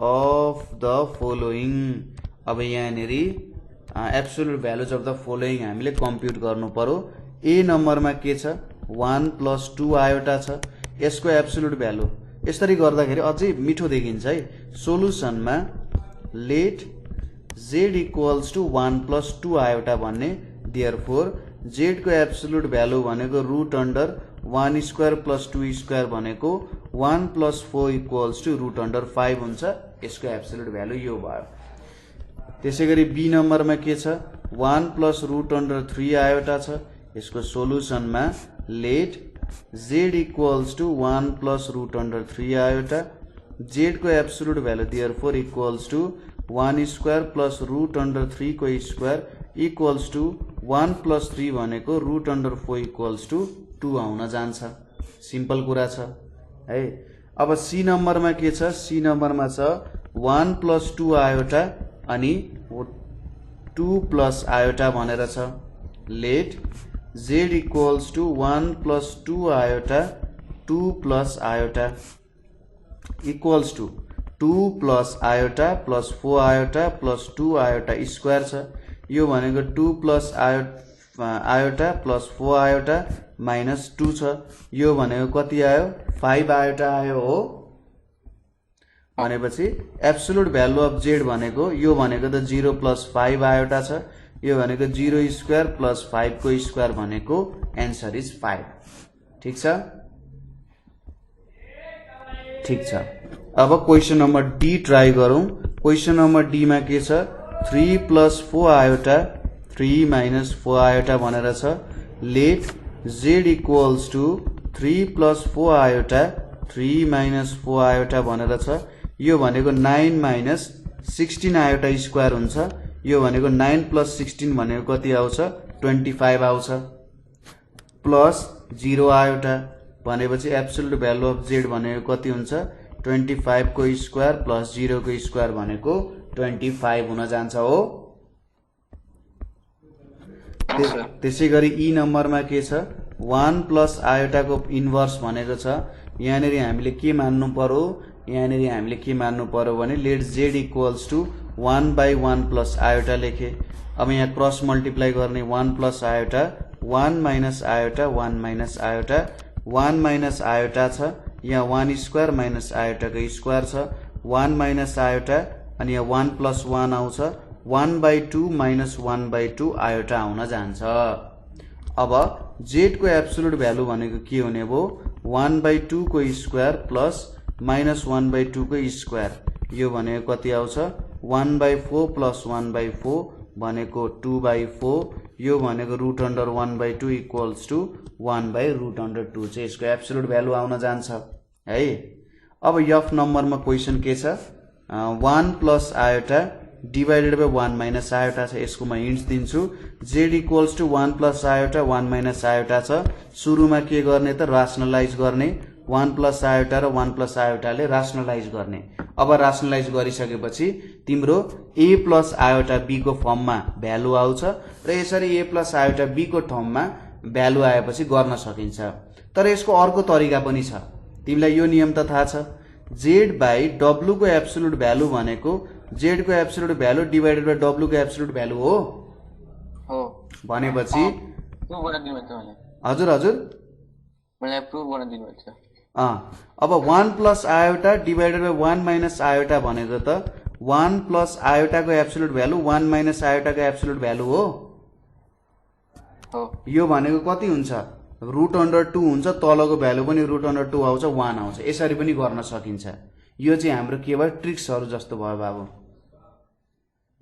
of the following अब यहाँनिर absolute values of the following हामीले कम्प्युट गर्नु पर्यो ए नम्बरमा के छ 1 प्लस 2 आयोटा छ यसको एब्सोल्युट भ्यालु यसरी गर्दाखेरि अझै मिठो देखिन्छ है सोलुसनमा let Z equals to 1 plus 2 iota भन्ने देयरफोर जेड को एब्सोल्युट भ्यालु भनेको root under 1 square plus 2 square भनेको 1 plus 4 equals to root under 5 हुन्छ यसको एब्सोल्युट भ्यालु यो भयो त्यसै गरी बी नम्बरमा के छ 1 प्लस रुट अन्डर 3 आयोटा छ यसको सोलुसनमा let Z equals to 1 plus root under 3 iota z को absolute value therefore equals to 1 square plus root under 3 को स्क्वायर इक्वल्स टु 1 प्लस 3 भनेको रुट अन्डर 4 इक्वल्स टु 2 आउन जान्छ। सिम्पल कुरा छ है। अब सी नम्बरमा के छ? सी नम्बरमा छ 1 प्लस 2 आयोटा अनि 2 प्लस आयोटा भनेर छ। Let z equals to 1 plus 2 iota 2 plus iota equals to 2 plus iota plus 4 iota plus 2 iota square छ। यो भनेको 2 plus iota plus 4 iota minus 2 छ। यो भनेको कति आयो? 5 आयोटा आयो हो। भनेपछि एब्सोल्युट भ्यालु अफ z भनेको यो भनेको त 0 प्लस 5 आयोटा छ। यो भनेको 0 स्क्वायर प्लस 5 को स्क्वायर भनेको एन्सर इज 5। ठीक छ? ठीक छ। अब क्वेशन नम्बर डी ट्राई गरौँ। क्वेशन नम्बर डी मा के छ? 3 प्लस 4 आयोटा 3 माइनस 4 आयोटा भनेर छ। Let z equals to 3 plus 4 iota 3 minus 4 iota भनेर छ। यो भनेको 9 माइनस 16 आयोटा स्क्वायर हुन्छ। यो भनेको 9 प्लस 16 भनेको कति आउँछ? 25 आउँछ। प्लस 0 आयोटा भनेपछि एब्सोल्युट भ्यालु अफ z भनेको कति हुन्छ? 25 को स्क्वायर प्लस 0 को स्क्वायर भनेको 25 हुन जान्छ हो। त्यसै गरी ई नम्बरमा के छ? 1 प्लस आयोटाको इन्भर्स भनेको छ। यहाँनिर हामीले के मान्नु पर्यो? यहाँनिर हामीले के मान्नु पर्यो भने let z equals to 1 by 1 plus iota लेखे। अब यहाँ क्रस मल्टिप्लाई गर्ने 1 plus iota 1 minus iota 1 minus iota 1 minus iota छ। यहाँ 1 स्क्वायर माइनस आयोटाको स्क्वायर छ। 1 माइनस आयोटा अनि यहाँ 1 प्लस 1 आउँछ। 1 बाई 2 माइनस 1 बाई 2 आयोटा आउन जान्छ। अब z को एब्सोल्युट भ्यालु भनेको के हुने भयो? 1 बाई 2 को स्क्वायर प्लस माइनस 1 बाई 2 को स्क्वायर। यो भनेको कति आउँछ? 1 बाई 4 प्लस 1 बाई 4 भनेको 2 बाई 4। यो भनेको root under 1 by 2 equals to 1 by root under 2 चाहिँ यसको एब्सोल्युट भ्यालु आउन जान्छ है। अब एफ नम्बरमा क्वेसन के छ? 1 plus iota divided by 1 minus iota छ। यसको म हिन्ट्स दिन्छु। z equals to 1 plus iota 1 minus iota छ। सुरुमा के गर्ने त? रासनलाइज गर्ने। 1 प्लस आयोटा र 1 प्लस आयोटाले रासनलाइज गर्ने। अब रासनलाइज गरिसकेपछि तिम्रो a प्लस आयोटा b को फर्ममा भ्यालु आउँछ र यसरी a प्लस आयोटा b को टर्ममा भ्यालु आएपछि गर्न सकिन्छ। तर यसको अर्को तरिका पनि छ। तिमीलाई यो नियम त थाहा छ। z बाई w को एब्सोल्युट भ्यालु भनेको z को absolute value divided by w को एब्सोल्युट भ्यालु हो। भनेपछि हजुर हजुर मलाई प्रुभ गर्न दिनुहुन्छ। अब 1 plus iota divided by 1 minus iota भनेको त 1 प्लस आयोटाको एब्सोल्युट भ्यालु 1 माइनस आयोटाको एब्सोल्युट भ्यालु हो। यो भनेको कति हुन्छ? रुट अन्डर 2 हुन्छ। तलको भ्यालु पनि रुट अन्डर 2 आउँछ, 1 आउँछ। यसरी पनि गर्न सकिन्छ। यो चाहिँ हाम्रो केवल ट्रिक्सहरु जस्तो भयो बाबु।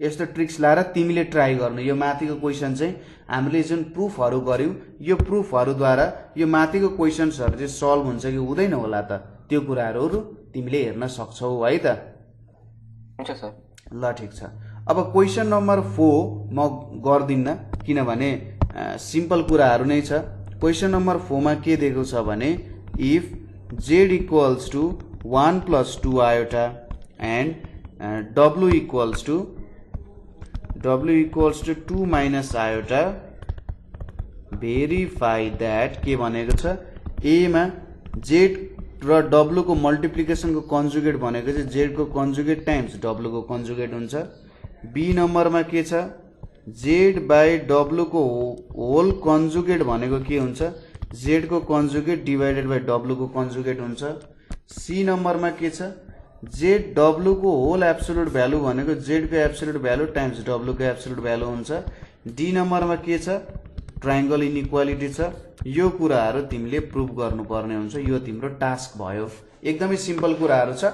यस्तो ट्रिक्स लाएर तिमीले ट्राई गर्नु। यो माथिको क्वेशन चाहिँ हामीले जुन प्रुफहरु गर्यौ, यो प्रुफहरुद्वारा यो माथिको क्वेशन्सहरु चाहिँ सल्भ हुन्छ कि हुँदैन होला त, त्यो कुराहरु तिमीले हेर्न सक्छौ है त। हुन्छ सर। ल ठीक छ। अब क्वेशन नम्बर 4 म गर्दिन्न किनभने सिम्पल कुराहरु नै छ। क्वेशन नम्बर 4 मा के दिएको छ भने if z equals to 1 plus 2 iota and w equals to 2 minus iota verify that के भनेको छ a मा z र w को मल्टिप्लिकेसन को कन्जुगेट भनेको चाहिँ z को कन्जुगेट टाइम्स w को कन्जुगेट हुन्छ। b नम्बरमा के छ z बाई w को होल कन्जुगेट भनेको के हुन्छ z को कन्जुगेट डिवाइडेड बाई w को कन्जुगेट हुन्छ। c नम्बरमा के छ z w को होल एब्सोल्युट भ्यालु भनेको z को एब्सोल्युट भ्यालु टाइम्स w को एब्सोल्युट भ्यालु हुन्छ। d नम्बरमा के छ ट्रायंगल इनइक्वालिटी छ। यो कुराहरु तिमीले प्रुभ गर्नुपर्ने हुन्छ। यो तिम्रो टास्क भयो। एकदमै सिम्पल कुराहरु छ।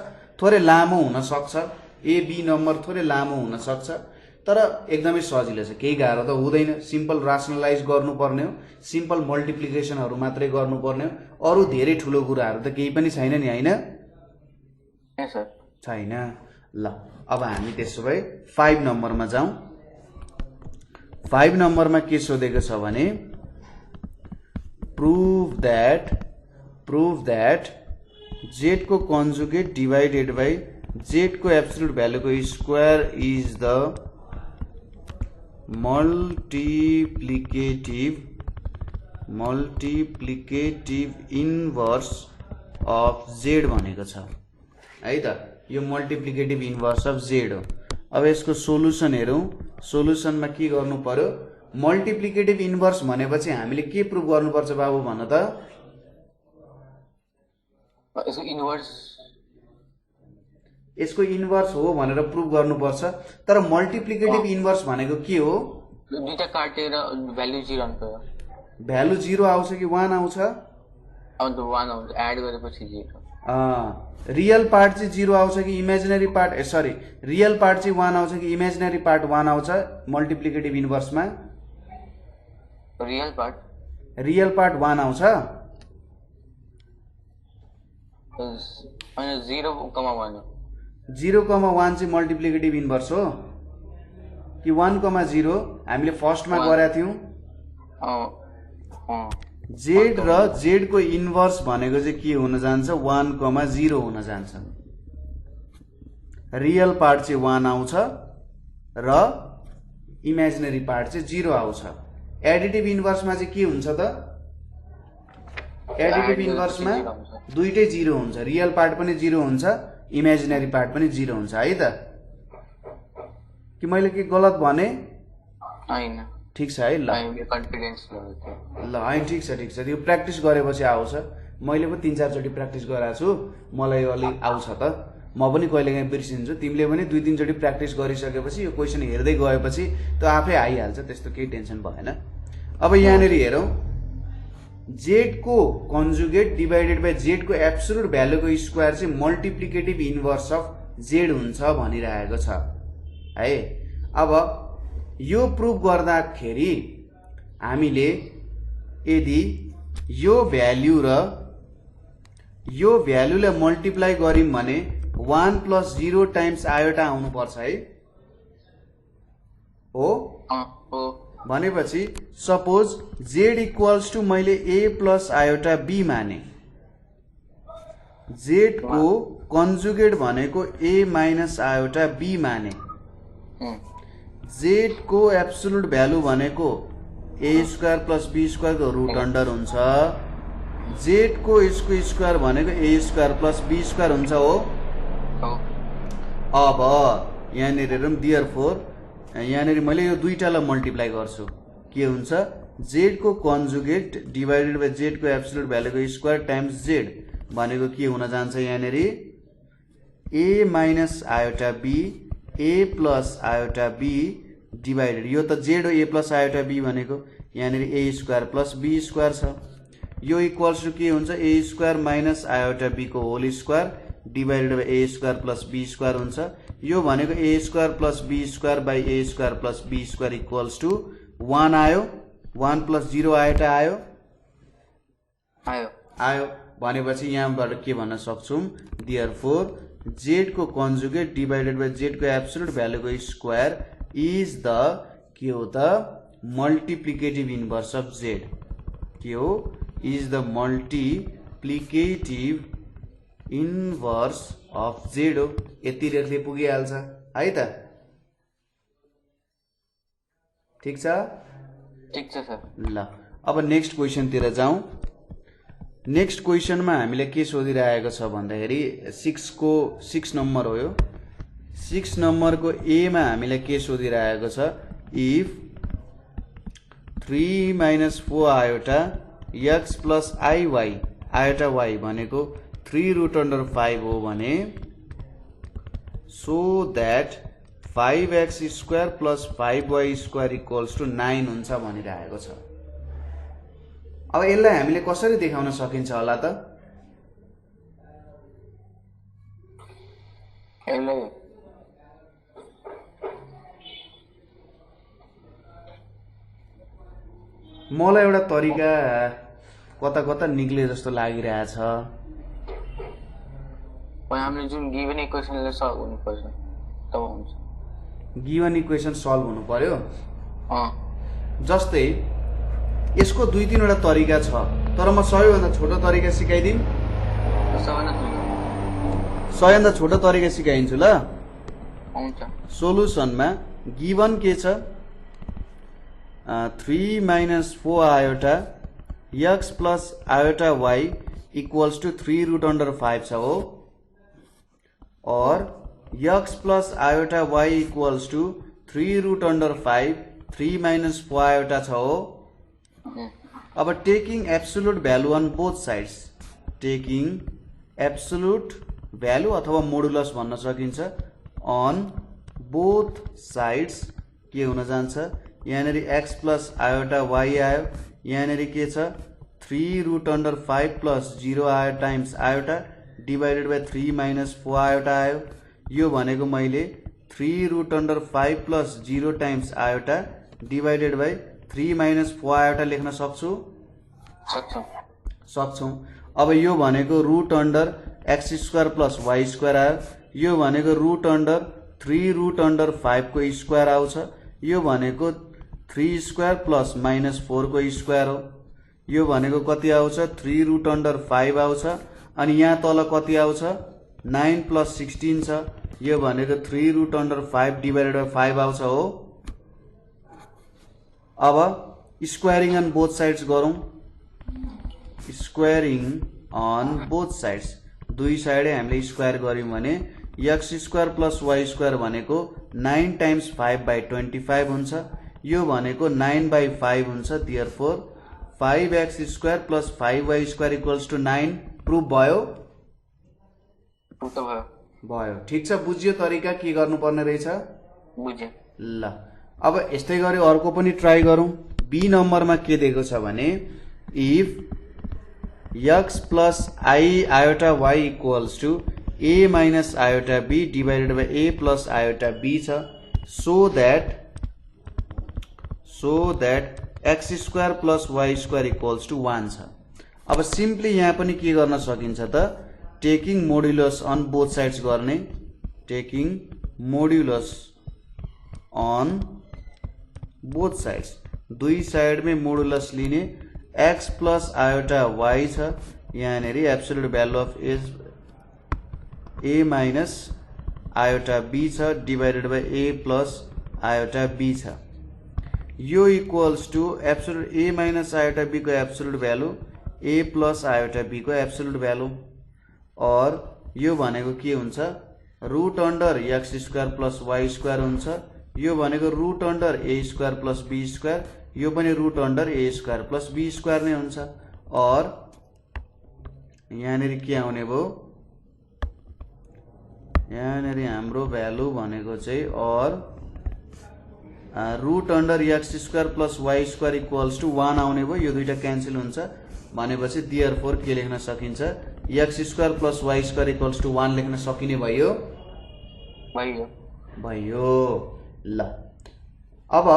थोरै लामो हुन सक्छ, a b नम्बर थोरै लामो हुन सक्छ, तर एकदमै सजिलो छ। केही गाह्रो त हुँदैन। सिम्पल रासनलाइज गर्नुपर्ने हो, सिम्पल मल्टिप्लिकेसनहरु मात्रै गर्नुपर्ने हो। अरु धेरै ठूलो कुराहरु त केही पनि छैन नि हैन। ए सर छैन। ल अब हामी त्यसो भए 5 नम्बरमा जाउँ। 5 नम्बरमा के सोधेको छ भने प्रुभ दैट z को कन्जुगेट डिवाइडेड बाई z को एब्सोल्युट भ्यालु को square is the multiplicative inverse of z भनेको छ है त। यो मल्टिप्लिकेटिभ इन्भर्स अफ z हो। अब यसको सोलुसन हेरौँ। सोलुसनमा के गर्नु पर्यो? मल्टिप्लिकेटिभ इन्भर्स भनेपछि हामीले के प्रुभ गर्नुपर्छ बाबु भन त? यसको इन्भर्स हो भनेर प्रुभ गर्नुपर्छ। तर मल्टिप्लिकेटिभ इन्भर्स भनेको के हो? दुईटा काटेर भ्यालु 0 आउनु पर्यो। भ्यालु 0 आउँछ कि 1 आउँछ? अब 1 आउँछ, एड गरेपछि 0। रियल पार्ट चाहिँ 0 आउँछ कि imaginary part sorry real part चाहिँ 1 आउँछ कि इमेजिनरी पार्ट 1 आउँछ मल्टिप्लिकेटिभ इन्भर्समा? रियल पार्ट 1 आउँछ। अनि 0,1 0,1 चाहिँ मल्टिप्लिकेटिभ इन्भर्स हो कि 1,0 हामीले फर्स्टमा गरेका थियौँ। जेड र जेड को इन्भर्स भनेको चाहिँ के हुन जान्छ? 1,0 हुन जान्छ। रियल पार्ट चाहिँ 1 आउँछ र इमेजिनरी पार्ट चाहिँ 0 आउँछ। एडिटिभ इन्भर्समा चाहिँ के हुन्छ त? एडिटिभ इन्भर्समा दुईटै 0 हुन्छ। रियल पार्ट पनि 0 हुन्छ, इमेजिनरी पार्ट पनि 0 हुन्छ है त। कि मैले के गलत भने? हैन, ठीक छ है। ल कन्फिडेन्स ल हैन, ठिक छ। यो प्र्याक्टिस गरेपछि आउँछ। मैले पनि 3-4 चोटि प्र्याक्टिस गराएको छु, मलाई अलि आउँछ त। म पनि कहिलेकाहीँ बिर्सिन्छु। तिमीले पनि 2-3 चोटि प्र्याक्टिस गरिसकेपछि यो क्वेसन हेर्दै गएपछि त्यो आफै आइहाल्छ, त्यस्तो केही टेन्सन भएन। अब यहाँनिर हेरौँ। जेड को कन्जुगेट डिवाइडेड बाई जेड को एब्सोल्युट भ्यालुको स्क्वायर चाहिँ मल्टिप्लिकेटिभ इन्भर्स अफ जेड हुन्छ भनिरहेको छ है। अब यो प्रुभ गर्दाखेरि हामीले यदि यो भ्यालु र यो भ्यालुलाई मल्टिप्लाई गर्यौं भने 1 + 0 टाइम्स आयोटा आउनु पर्छ है। हो भनेपछि सपोज z इक्वल्स टू मैले a प्लस आयोटा b माने, z को कन्जुगेट भनेको a माइनस आयोटा b माने, z को एब्सोल्युट भ्यालु भनेको a square plus b square को रुट अन्डर हुन्छ, z को यसको स्क्वायर भनेको a square plus b square हुन्छ। हो अब यहाँनिर हेरौँ। देयरफोर यहाँनिर मैले यो दुईटालाई मल्टिप्लाई गर्छु, के हुन्छ? z को कन्जुगेट डिवाइडेड बाई z को एब्सोल्युट भ्यालुको स्क्वायर टाइम्स z भनेको के हुन जान्छ? यहाँनिर a minus iota b a plus iota b divided, यो त z हो, a प्लस आयोटा b भनेको यहाँनिर a square plus b square छ। यो इक्वल्स टू के हुन्छ? a square minus iota b को whole square divided by a square plus b square हुन्छ। यो भनेको a square plus b square by a square plus b square equals to 1 आयो। 1 + 0 iota आयो भनेपछि यहाँबाट के भन्न सक्छौं? देयरफोर z को कन्जुगेट डिवाइडेड बाई z को एब्सोल्युट भ्यालुको स्क्वायर इज द के हो त? Multiplicative inverse of z। के हो? Is the multiplicative inverse of z हो। यति लेख्दै पुगिहाल्छ है त। ठीक छ? ठीक छ सर। ल अब नेक्स्ट क्वेसन तिर जाउँ। नेक्स्ट क्वेसनमा हामीले के सोधिरहेको छ भन्दाखेरि 6 नम्बर हो यो। 6 नम्बरको ए मा हामीले के सोधिरहेको छ? If 3 - 4 iota x plus iy iota y भनेको 3√5 हो भने so that 5x square plus 5y square equals to 9 हुन्छ भनिरहेको छ। अब यसलाई हामीले कसरी देखाउन सकिन्छ होला त? मलाई एउटा तरिका कता कता निक्ले जस्तो लागिरहेछ। पनि हामीले जुन गिभन इक्वेसनले सल्भ गर्नुपर्छ तब हुन्छ। गिभन इक्वेसन सल्भ हुनु पर्यो। अँ जस्तै यसको 2-3 वटा तरिका छ, तर म सबैभन्दा छोटो तरिका सिकाइदिम। सबैभन्दा छोटो तरिका सिकाइदिन्छु ल। हुन्छ। सोलुसनमा गिभन के छ, 3 - 4 iota x plus iota y equals टू 3√5 छ हो, और x plus iota y equals टू 3√5 3 - 4 आयोटा छ हो। अब taking absolute value on both sides, taking absolute value अथवा मोडुलस भन्न सकिन्छ अन बोथ साइड्स के हुन जान्छ, यहाँनिर x प्लस आयोटा y आयो, यहाँनिर के छ 3√5 प्लस 0 आयो times iota divided by 3 - 4 iota आयो। यो भनेको मैले 3√5 plus 0 times iota divided by 3 - 4 iota लेख्न सक्छौं। अब यो भनेको route under x² plus y² आयो, यो भनेको रूट अंडर 3√5 को स्क्वायर आउँछ, यो भनेको 3² प्लस -4 को स्क्वायर हो, यो भनेको कति आउँछ 3√5 आउँछ, अनि यहाँ तल कति आउँछ 9 प्लस 16 छ, यो भनेको 3√5 डिभाइडेड बाई 5 आउँछ हो। अब स्क्वायरिङ अन बोथ साइड्स गरौँ, स्क्वायरिङ अन बोथ साइड्स, दुई साइडै हामीले स्क्वायर गर्यौं भने x² प्लस y² भनेको 9 टाइम्स 5 बाई 25 हुन्छ, यो भनेको 9 बाई 5 हुन्छ। Therefore 5x² plus 5y² equals to 9 prove भयो। भयो, ठिक छ, बुझ्यो तरिका के गर्नुपर्ने रहेछ, बुझ्यो ल। अब यस्तै गरी अर्को पनि ट्राई गरौँ। बी नम्बरमा के दिएको छ भने if x plus i iota y equals to a minus iota b divided by a plus iota b छ, so that x² plus y² equals to 1 छ। अब सिम्पली यहाँ पनि के गर्न सकिन्छ त, taking modulus on both sides गर्ने, taking modulus on both sides, दुई साइड में मोडुलस लिने, x प्लस आयोटा y छ, यहाँनिर absolute value of a minus iota b छ divided by a plus iota b छ, यो equals to absolute a minus iota b को absolute value a plus iota b को absolute value, और यो भनेको के हुन्छ route under x² plus y² हुन्छ, यो भनेको route under a² plus b², यो पनि route under a² plus b² नै हुन्छ, और यहाँनिर के आउने भयो, यहाँनिर हाम्रो भ्यालु भनेको चाहिँ or root under x² plus y² equals to 1 आउने भयो, यो दुईटा क्यान्सल हुन्छ भनेपछि देयरफोर के लेख्न सकिन्छ, x² plus y² equals to 1 लेख्न सकिने भयो। ल, अब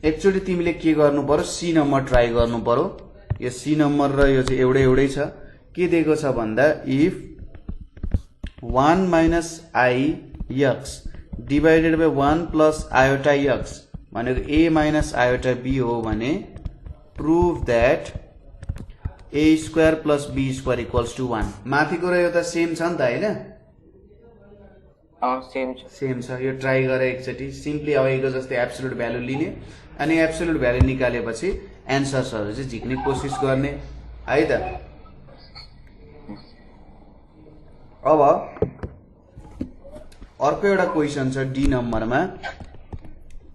एकचोटि तिमीले के गर्नु पर्यो, सी नम्बर ट्राई गर्नु पर्यो। यो सी नम्बर र यो चाहिँ एउटै छ। के दिएको छ भन्दा if 1 minus i x divided by 1 plus iota x भनेको a माइनस आयोटा b हो भने prove that a² plus b² equals to 1। माथिको र यो त सेम छ नि त हैन, सेम छ, यो ट्राई गरे एकचोटि। सिम्पली अघिको जस्तै एब्सोल्युट भ्यालु लिने अनि एब्सोल्युट भ्यालु निकालेपछि एन्सर्सहरु चाहिँ झिक्ने कोसिस गर्ने है त। अब अर्को एउटा क्वेशन छ डी नम्बरमा,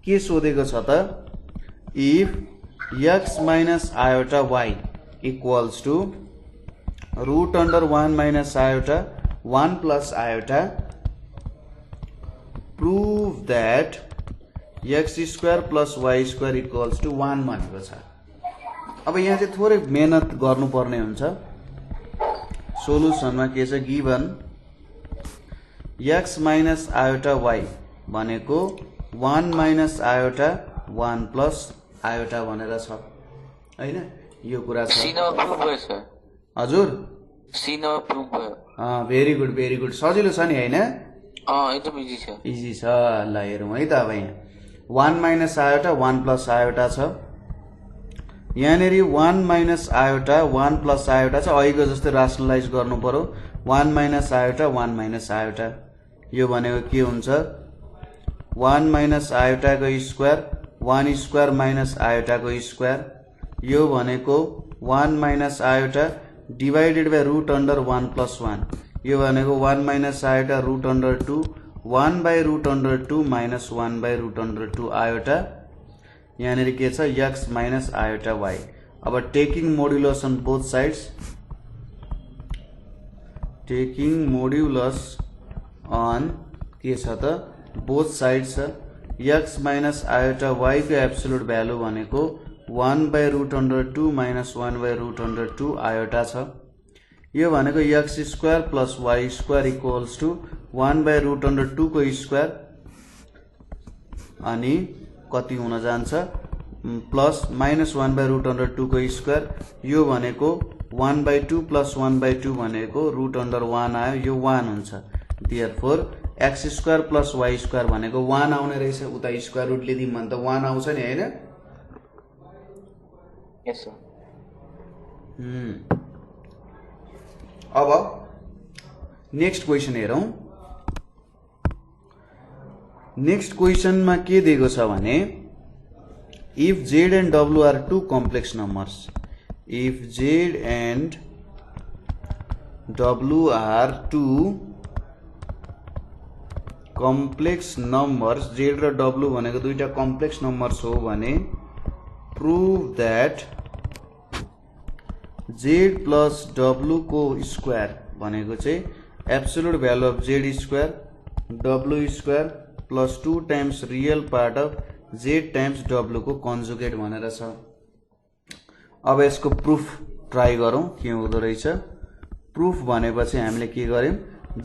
के सोधेको छ त, if x minus iota y equals to root under 1 minus iota 1 plus iota, prove that x² plus y² equals to 1 भनेको छ। अब यहाँ चाहिँ थोरै मेहनत गर्नुपर्ने हुन्छ। सोलुसनमा के छ, given x minus iota y भनेको 1 माइनस आयोटा 1 प्लस आयोटा भनेर छ हैन, यो कुरा छ। सी नम्बर प्रुभ गर्छ हजुर, सी नम्बर प्रुभ भयो। भेरी गुड सजिलो छ नि होइन? एकदम इजी छ। इजी छ। ल हेरौँ है त अब यहाँ 1 माइनस आयोटा 1 प्लस आयोटा छ। यहाँनिर 1 माइनस आयोटा 1 प्लस आयोटा छ। अहिलेको जस्तै रासनलाइज गर्नु पर्यो। 1 माइनस आयोटा 1 माइनस आयोटा यो भनेको के हुन्छ? 1 माइनस आयोटाको स्क्वायर 1 स्क्वायर माइनस आयोटाको स्क्वायर यो भनेको 1 minus iota divided by root under 1 plus 1 यो भनेको 1 minus iota root under 2 1 by root under 2 minus 1 by root under 2 iota यहाँनिर के छ x माइनस आयोटा y। अब taking modulus on both sides taking modulus on के छ त both sides छ x माइनस आयोटा y को एब्सोल्युट भ्यालु भनेको 1 by root under 2 minus 1 by root under 2 iota छ। यो भनेको x square plus y square equals to 1 by root under 2 को स्क्वायर अनि कति हुन जान्छ plus minus 1 by root under 2 को स्क्वायर यो भनेको 1 बाई 2 प्लस 1 बाई 2 भनेको रुट अन्डर 1 आयो यो 1 हुन्छ। Therefore x square plus y square भनेको 1 आउने रहेछ। उता स्क्वायर रुटले दिउँ भने त 1 आउँछ नि होइन? Yes sir. अब नेक्स्ट क्वेसन हेरौं। नेक्स्ट क्वेसनमा के दिएको छ भने if Z and W are two complex numbers if Z and W are two complex numbers Z र डब्लु भनेको दुईटा कम्प्लेक्स नम्बर्स हो भने prove that Z plus W को स्क्वायर भनेको चाहिँ absolute value of Z square W square plus 2 times real part of Z times W को conjugate भनेर छ। अब यसको प्रुफ ट्राई गरौँ के हुँदो रहेछ। प्रुफ भनेपछि हामीले के गर्यौं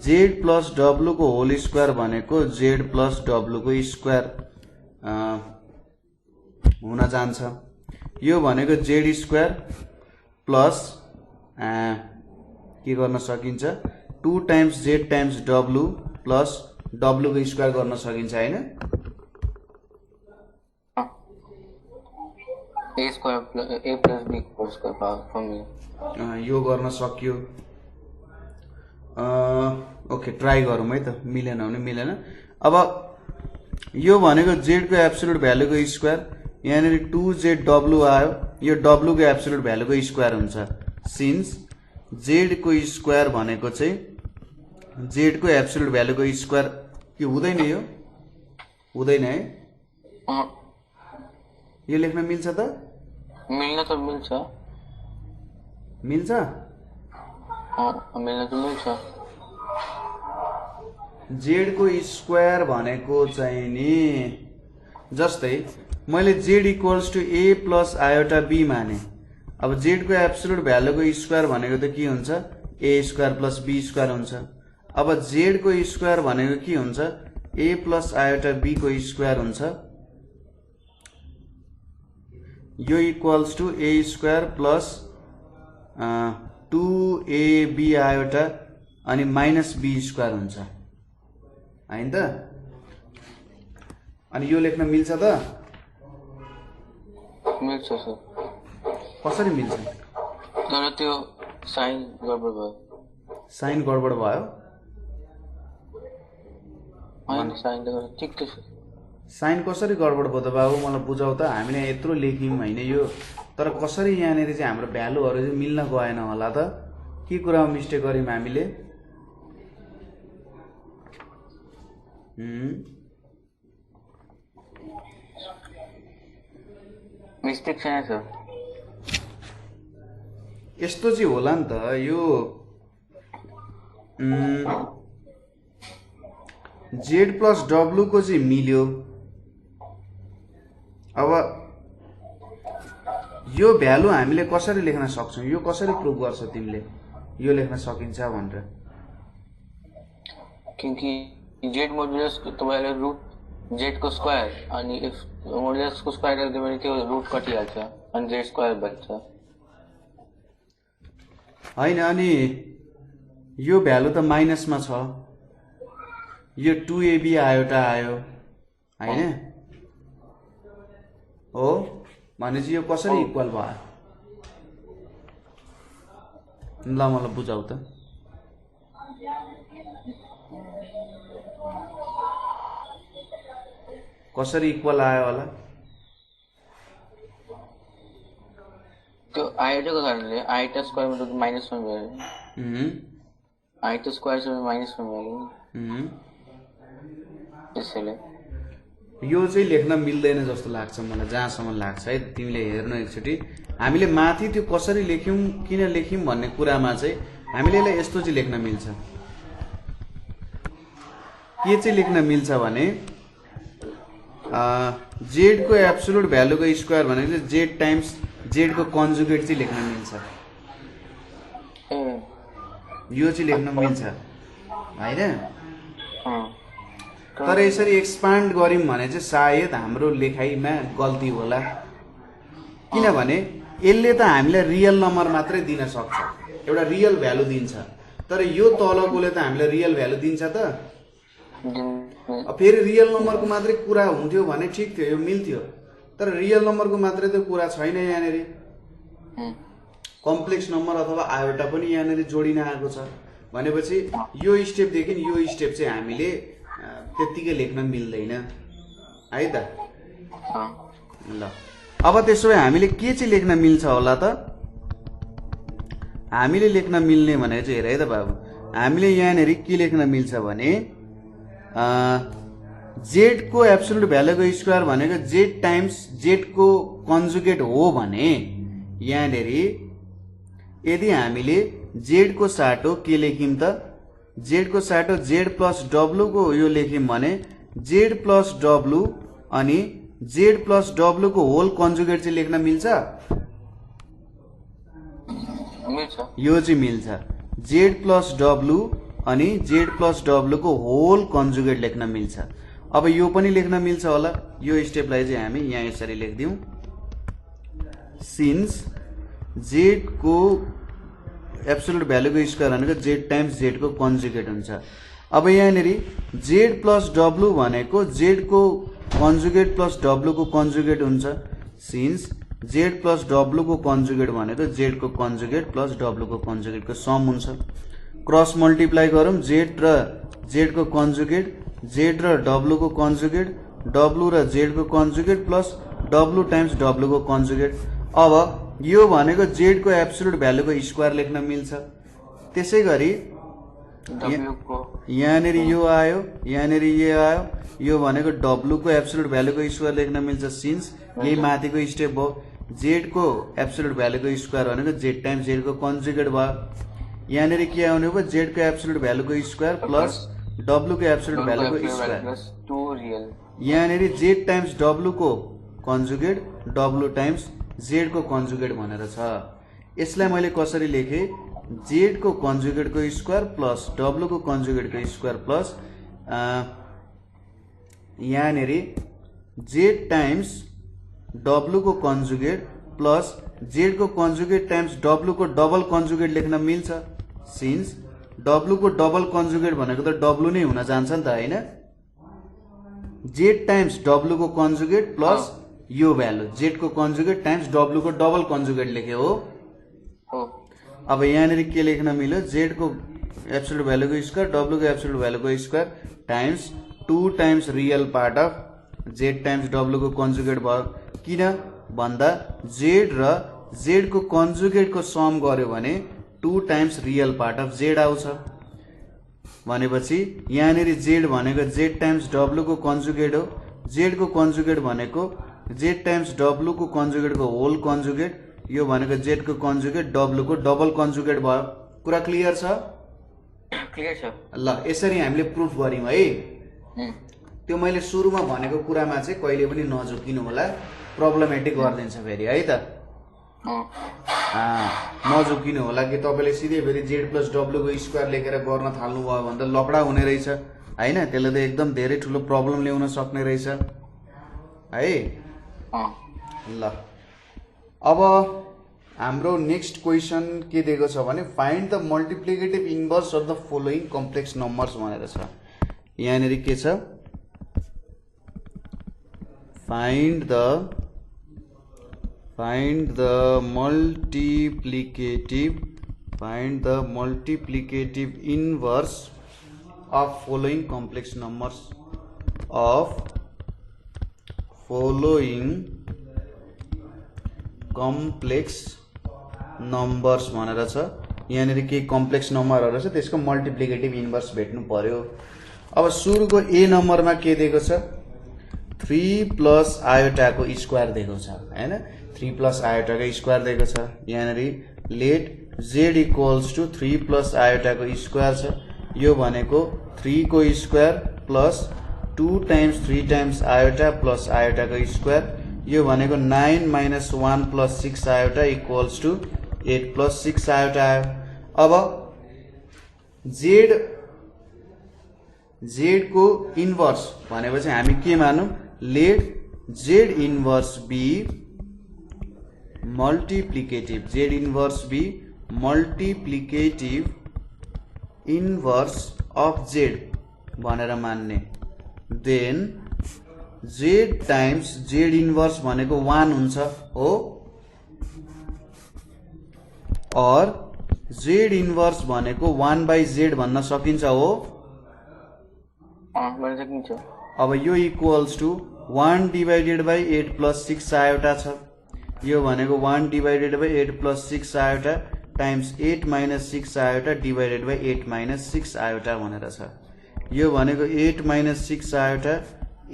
जेड प्लस डब्लु को होल स्क्वायर भनेको जेड प्लस डब्लु को स्क्वायर हुन जान्छ। यो भनेको जेड स्क्वायर प्लस के गर्न सकिन्छ 2 times Z times W plus W को स्क्वायर गर्न सकिन्छ हैन? A square plus A plus B whole square power formula यो गर्न सकियो। ओके ट्राई गरौँ है त मिलेन भने मिलेन। अब यो भनेको जेड को एब्सोल्युट भ्यालु को स्क्वायर यहाँनिर 2z डब्लु आयो यो डब्लु को एब्सोल्युट भ्यालु को स्क्वायर हुन्छ। सिन्स जेड को स्क्वायर भनेको चाहिँ जेड को एब्सोल्युट भ्यालु को स्क्वायर के हुँदैन यो हुँदैन है? यो लेख्न मिल्छ त? मिल्न त मिल्छ। मिल्छ? मिल्न त मिल्छ। जेड को स्क्वायर भनेको चाहिँ नि जस्तै मैले z equals to a plus iota b माने। अब जेड को एब्सोल्युट भ्यालु को स्क्वायर भनेको त के हुन्छ ए स्क्वायर प्लस बी स्क्वायर हुन्छ। अब जेड को स्क्वायर भनेको के हुन्छ ए प्लस आयोटा बी को स्क्वायर हुन्छ। यो equals to A square plus 2ab iota अनि माइनस बी स्क्वायर हुन्छ हैन त? अनि यो लेख्न मिल्छ त? मिल्छ सर। कसरी मिल्छ? तर त्यो साइन गडबड भयो। साइन गडबड भयो? हैन साइन त ठिक छ। साइन कसरी गडबड भयो त बाबु मलाई बुझाउ त। हामीले यत्रो लेख्यौं हैन यो तर कसरी यहाँनिर चाहिँ हाम्रो भ्यालुहरु चाहिँ मिल्न गएन होला त? के कुरामा मिस्टेक गर्यौं हामीले? मिस्टेक छैन सर। यस्तो चाहिँ होला नि त यो जेड प्लस डब्लु को चाहिँ मिल्यो। अब यो भ्यालु हामीले कसरी लेख्न सक्छौं? यो कसरी प्रुभ गर्छ तिमीले यो लेख्न सकिन्छ भनेर? क्योंकि जेड मोडुलस को तपाईले रुट जेड को स्क्वायर अनि इफ मोडुलस को स्क्वायर गर्दा भने त्यो रुट कटिहाल्छ अनि जेड स्क्वायर बन्छ हैन। अनि यो भ्यालु त माइनसमा छ, यो 2ab आयोटा आयो हैन हो, भनेपछि यो कसरी इक्वल भयो? ल मलाई बुझाउ त। कसरी इक्वल आयो होला? त्यो आयोटाको कारणले आयोटा स्क्वायरमा त माइनसमा भयो, आयोटा स्क्वायर चाहिँ माइनसमा भयो त्यसैले यो चाहिँ लेख्न मिल्दैन जस्तो लाग्छ मलाई, जहाँसम्म लाग्छ है। तिमीले हेर्नु एकचोटि, हामीले माथि त्यो कसरी लेख्यौं किन लेख्यौं भन्ने कुरामा चाहिँ हामीले यसलाई यस्तो चाहिँ लेख्न मिल्छ। के चाहिँ लेख्न मिल्छ भने जेड को एब्सोल्युट भ्यालुको स्क्वायर भनेको चाहिँ जेड टाइम्स जेड को कन्जुगेट चाहिँ लेख्न मिल्छ। यो चाहिँ लेख्न मिल्छ हैन? तर यसरी एक्सपान्ड गर्यौं भने चाहिँ सायद हाम्रो लेखाइमा गल्ती होला, किनभने यसले त हामीलाई रियल नम्बर मात्रै दिन सक्छ, एउटा रियल भ्यालु दिन्छ, तर यो तलकोले त हामीलाई रियल भ्यालु दिन्छ त? फेरि रियल नम्बरको मात्रै कुरा हुन्थ्यो भने ठिक थियो, यो मिल्थ्यो, तर रियल नम्बरको मात्रै त कुरा छैन यहाँनेरि। कम्प्लेक्स नम्बर अथवा आयोटा पनि यहाँनेरि जोडिन आएको छ भनेपछि यो स्टेपदेखि यो स्टेप चाहिँ हामीले त्यतिकै लेख्न मिल्दैन है त। ल अब त्यसो भए हामीले के चाहिँ लेख्न मिल्छ होला त? हामीले लेख्न मिल्ने भनेको चाहिँ हेर है त बाबु, हामीले यहाँनेरि के लेख्न मिल्छ भने जेड को एब्सोल्युट भ्यालुको स्क्वायर भनेको जेड टाइम्स जेड को कन्जुगेट हो भने यहाँनेरि यदि हामीले जेड को साटो के लेख्यौं त? जेड को साटो जेड प्लस डब्लु को यो लेख्यौं भने जेड प्लस डब्लु अनि जेड प्लस डब्लु को होल कन्जुगेट चाहिँ लेख्न मिल्छ? यो चाहिँ मिल्छ। जेड प्लस डब्लु अनि जेड प्लस डब्लु को होल कन्जुगेट लेख्न मिल्छ। अब यो पनि लेख्न मिल्छ होला, यो स्टेपलाई चाहिँ हामी यहाँ यसरी लेख्दियौं, सिन्स जेड को एब्सोल्युट भ्यालुको स्क्वायर भनेको जेड टाइम्स जेड को कन्जुगेट हुन्छ। अब यहाँनेरि जेड प्लस डब्लु भनेको जेड को कन्जुगेट प्लस डब्लु को कन्जुगेट हुन्छ, सिन्स जेड प्लस डब्लु को कन्जुगेट भनेको जेड को कन्जुगेट प्लस डब्लु को कन्जुगेट को सम हुन्छ। क्रस मल्टिप्लाई गरौँ, जेड र जेड को कन्जुगेट, जेड र डब्लु को कन्जुगेट, डब्लु र जेड को conjugate plus W times W को कन्जुगेट। अब यो भनेको जेड को एब्सोल्युट भ्यालुको स्क्वायर लेख्न मिल्छ। त्यसै गरी यहाँनेरि यो आयो, यहाँनेरि यो आयो, यो भनेको डब्लु को एब्सोल्युट भ्यालुको स्क्वायर लेख्न मिल्छ, सिन्स यही माथिको स्टेप भयो। जेड को एब्सोल्युट भ्यालुको स्क्वायर भनेको जेड टाइम्स जेड को कन्जुगेट भयो। यहाँनेरि के आउने भयो? जेड को एब्सोल्युट भ्यालुको स्क्वायर प्लस डब्लु को एब्सोल्युट भ्यालुको स्क्वायर। यहाँनेरि जेड टाइम्स डब्लु को कन्जुगेट डब्लु टाइम्स जेड को कन्जुगेट भनेर छ। यसलाई मैले कसरी लेखे? जेड को कन्जुगेट को स्क्वायर प्लस डब्लु को कन्जुगेट को स्क्वायर प्लस यहाँनेरि जेड टाइम्स डब्लु को कन्जुगेट प्लस जेड को कन्जुगेट टाइम्स डब्लु को डबल कन्जुगेट लेख्न मिल्छ, सिन्स डब्लु को डबल कन्जुगेट भनेको त डब्लु नै हुन जान्छ नि त हैन? जेड टाइम्स डब्लु को कन्जुगेट प्लस यो भ्यालु जेड को कन्जुगेट टाइम्स डब्लु को डबल कन्जुगेट लेख्यो हो। अब यहाँनेरि के लेख्न मिल्यो? जेड को एब्सोल्युट भ्यालुको स्क्वायर डब्लु को एब्सोल्युट भ्यालुको square times 2 times real part of Z times W को कन्जुगेट भयो। किन भन्दा जेड र जेड को कन्जुगेट को सम गर्यो भने 2 times real part of Z आउँछ। भनेपछि यहाँनेरि जेड भनेको जेड टाइम्स डब्लु को कन्जुगेट हो, जेड को कन्जुगेट भनेको जेड टाइम्स डब्लु को कन्जुगेट को होल कन्जुगेट, यो भनेको जेड को कन्जुगेट डब्लु को डबल कन्जुगेट भयो। कुरा क्लियर छ? क्लियर छ। ल यसरी हामीले प्रुफ गर्यौं है। त्यो मैले सुरुमा भनेको कुरामा चाहिँ कहिले पनि नझुकिनु होला, प्रब्लमेटिक गरिदिन्छ फेरि है त। नझुकिनु होला कि तपाईले सिधै फेरि जेड प्लस डब्लु को स्क्वायर लेखेर गर्न थाल्नु भयो भने त लफडा हुने रहेछ हैन? त्यसले त एकदम धेरै ठुलो प्रब्लम ल्याउन सक्ने रहेछ है। ल अब हाम्रो नेक्स्ट क्वेसन के दिएको छ भने find the multiplicative inverse of the following complex numbers भनेर छ। यहाँनिर के छ, find the multiplicative inverse of following complex numbers भनेर छ। यहाँनिर के कम्प्लेक्स नम्बरहरु छ त्यसको मल्टिप्लिकेटिभ इन्भर्स भेट्नु पर्यो। अब सुरुको ए नम्बरमा के दिएको छ, 3 प्लस आयोटाको स्क्वायर दिएको छ हैन, 3 प्लस आयोटाको स्क्वायर दिएको छ। यहाँनिर let z equals to 3 plus आयोटाको स्क्वायर छ। यो भनेको 3 को square plus 2 times 3 times iota plus आयोटाको स्क्वायर। यो भनेको 9 minus 1 plus 6 iota equals to 8 plus 6 iota आयो। अब z को इन्भर्स भनेपछि हामी के मानौं, let z inverse be multiplicative, z inverse be multiplicative inverse of z भनेर मान्ने। Then z times z inverse भनेको 1 हुन्छ हो, और z इन्भर्स भनेको 1/z भन्न सकिन्छ हो, भन्न सकिन्छ। अब यो equals to 1 divided by 8 plus 6 iota छ। यो भनेको 1 divided by 8 plus 6 iota times 8 minus 6 iota divided by 8 minus 6 iota भनेर छ। यो भनेको 8 माइनस 6 आयोटा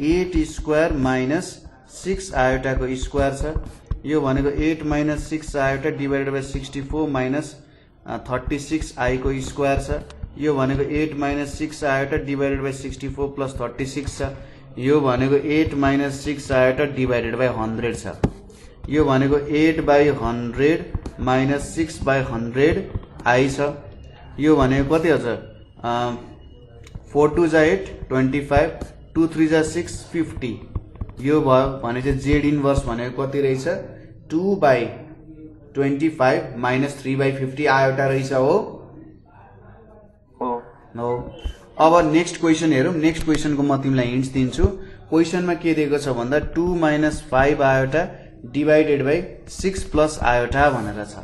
8 स्क्वायर माइनस 6 आयोटाको स्क्वायर छ। यो भनेको 8 minus 6 iota divided by 64 minus 36 I को स्क्वायर छ। यो भनेको 8 minus 6 iota divided by 64 plus 36 छ। यो भनेको 8 माइनस 6 आयोटा डिवाइडेड बाई 100 छ। यो भनेको 8/100 माइनस 6/100 आई छ। यो भनेको कति हुन्छ, 4 2 जा 8 25, 2 3 जा 6 50। यो भयो भने चाहिँ z इन्भर्स भनेको कति रहेछ, 2/25 माइनस 3/50 आयोटा रहेछ हो। अब नेक्स्ट क्वेसन हेरौँ। नेक्स्ट क्वेसनको म तिमीलाई हिन्ट्स दिन्छु। क्वेसनमा के दिएको छ भन्दा 2 minus 5 iota divided by 6 plus iota भनेर छ।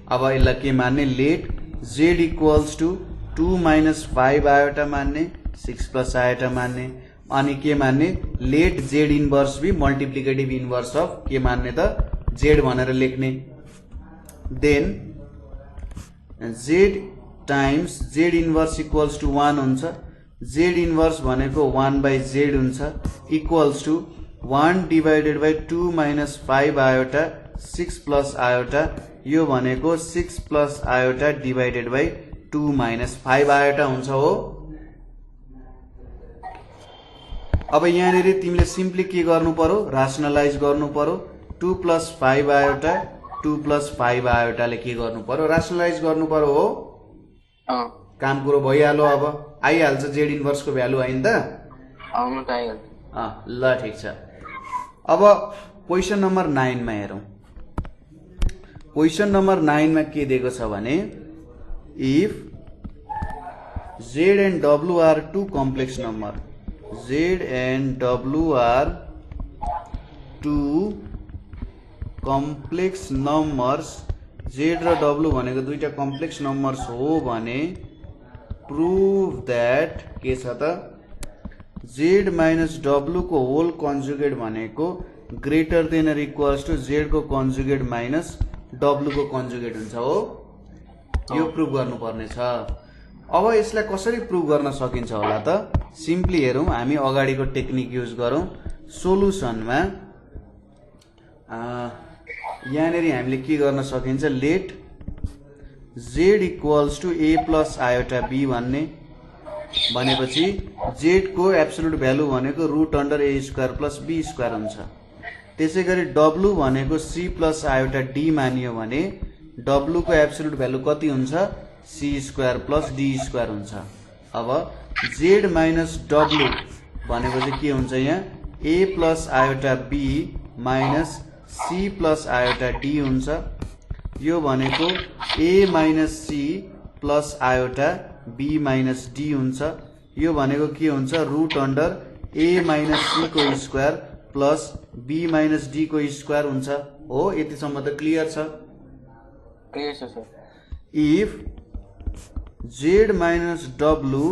अब यसलाई के मान्ने, let z equals to 2 minus 5 iota मान्ने, 6 प्लस आयोटा मान्ने, अनि के मान्ने, let z inverse be multiplicative inverse of के मान्ने त, z भनेर लेख्ने। Then z times z inverse equals to 1 हुन्छ। z इन्भर्स भनेको 1/z हुन्छ equals to 1 divided by 2 minus 5 iota 6 plus iota. यो भनेको 6 plus iota divided by 2 minus 5 iota हुन्छ हो। अब यहाँनिर तिमीले सिम्पली के गर्नु पर्यो, रासनलाइज गर्नु पर्यो। 2 प्लस 5 आयोटा 2 प्लस 5 आयोटाले के गर्नु पर्यो, रासनलाइज गर्नु पर्यो हो। काम कुरो भइहाल्यो। अब आइहाल्छ z इन्भर्स को भ्यालु आइन त, ल ठिक छ। अब क्वेसन नम्बर 9 मा हेरौं। क्वेसन नम्बर 9 मा के दिएको छ भने, if z and w are two complex number, z and w are two complex numbers, z र w भनेको दुईटा कम्प्लेक्स नम्बर्स हो भने प्रुभ दैट के छ त, z माइनस w को होल कन्जुगेट भनेको greater than or equals to z को कन्जुगेट माइनस w को कन्जुगेट हुन्छ हो। यो प्रुभ गर्नुपर्ने छ। अब यसलाई कसरी प्रुभ गर्न सकिन्छ होला त, सिम्पली हेरौं। हामी अगाडिको टेक्निक युज गरौं। सोलुसनमा यहाँनिर हामीले के गर्न सकिन्छ, let z equals to a plus iota b भन्ने, भनेपछि z को एब्सोल्युट भ्यालु भनेको root under a square plus b square हुन्छ। त्यसैगरी w भनेको c प्लस आयोटा d मानियो भने w को एब्सोल्युट भ्यालु कति हुन्छ, c square plus d square हुन्छ। अब z माइनस w भनेपछि के हुन्छ, यहाँ a plus iota b minus c plus iota d हुन्छ। यो भनेको a minus c plus iota b minus d हुन्छ। यो भनेको के हुन्छ root under a minus c को square plus b minus d को स्क्वायर हुन्छ। हो यतिसम्म त क्लियर छ? क्लियर छ sir. If z minus w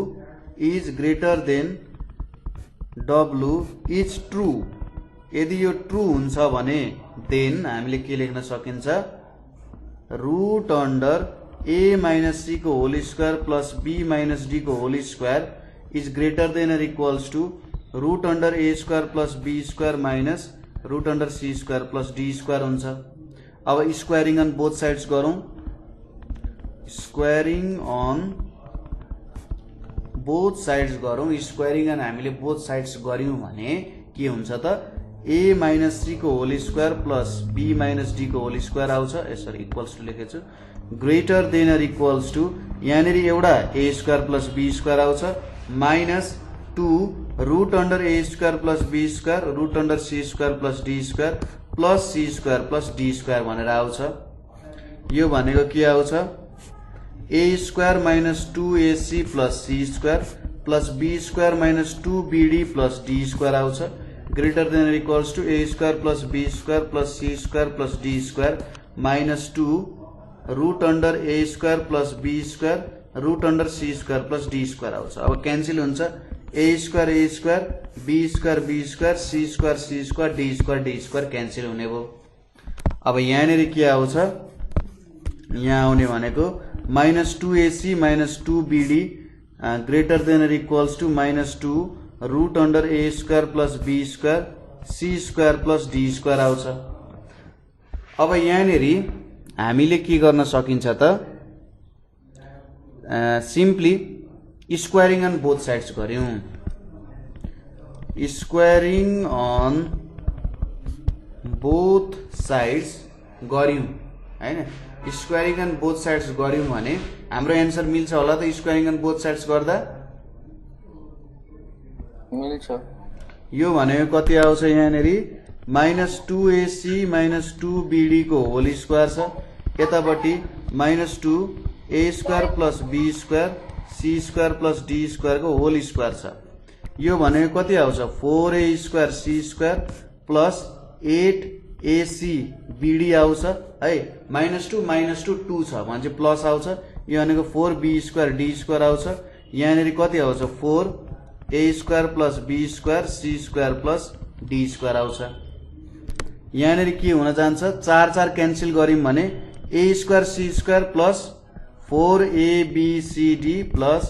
is greater than w is true, यदि यो ट्रू हुन्छ भने देन हामीले के लेख्न सकिन्छ root under a minus c को whole square plus b minus d को whole square is greater than और equals to root under a square plus b square minus root under c square plus d square हुन्छ। अब squaring on both sides गरौँ। Squaring on both sides गरौँ। Squaring on हामीले both sides गर्यौं भने के हुन्छ त a माइनस c को whole square plus b minus d को होल स्क्वायर आउँछ। सरी इक्वल्स टू लेखेछु। ग्रेटर देन और इक्वल्स टू यहाँनिर एउटा a square plus b square आउँछ minus 2 root under a square plus b square root under c square plus d square plus c square plus d square भनेर आउँछ। यो भनेको के आउँछ a square minus 2ac plus c square plus b square minus 2bd plus d square आउँछ। Greater than equals to a square plus b square plus c square plus d square minus 2 root under a square plus b square root under c square plus d square आउँछ। अब cancel हुन्छ a square b square c square d square cancel हुने भयो। अब यहाँनिर के आउँछ यहाँ आउने भनेको minus 2ac minus 2bd greater than और equals to minus 2 root under a square plus b square c square plus d square आउँछ। अब यहाँनिर हामीले के गर्न सकिन्छ त simply squaring on both sides गर्यौं। स्क्वायरिङ अन बोथ साइड्स गर्यौं हैन। स्क्वायरिङ अन बोथ साइड्स गर्यौं भने हाम्रो एन्सर मिल्छ होला त? स्क्वायरिङ अन बोथ साइड्स गर्दा मिल्छ। यो भनेको कति आउँछ यहाँनिर माइनस 2ac माइनस 2bd को होल स्क्वायर छ। यतापट्टि minus 2 a square plus b square c square plus d square को होल स्क्वायर छ। यो भनेको कति आउँछ 4a square c square plus 8ac bd आउँछ है। माइनस 2 2 छ भने चाहिँ प्लस आउँछ। यो भनेको 4b स्क्वायर d स्क्वायर आउँछ। यहाँनिर कति आउँछ 4a square plus b square c square plus d square आउँछ। यहाँनिर के हुन जान्छ 4 4 क्यान्सल गर्यौं भने a square c square plus 4abcd plus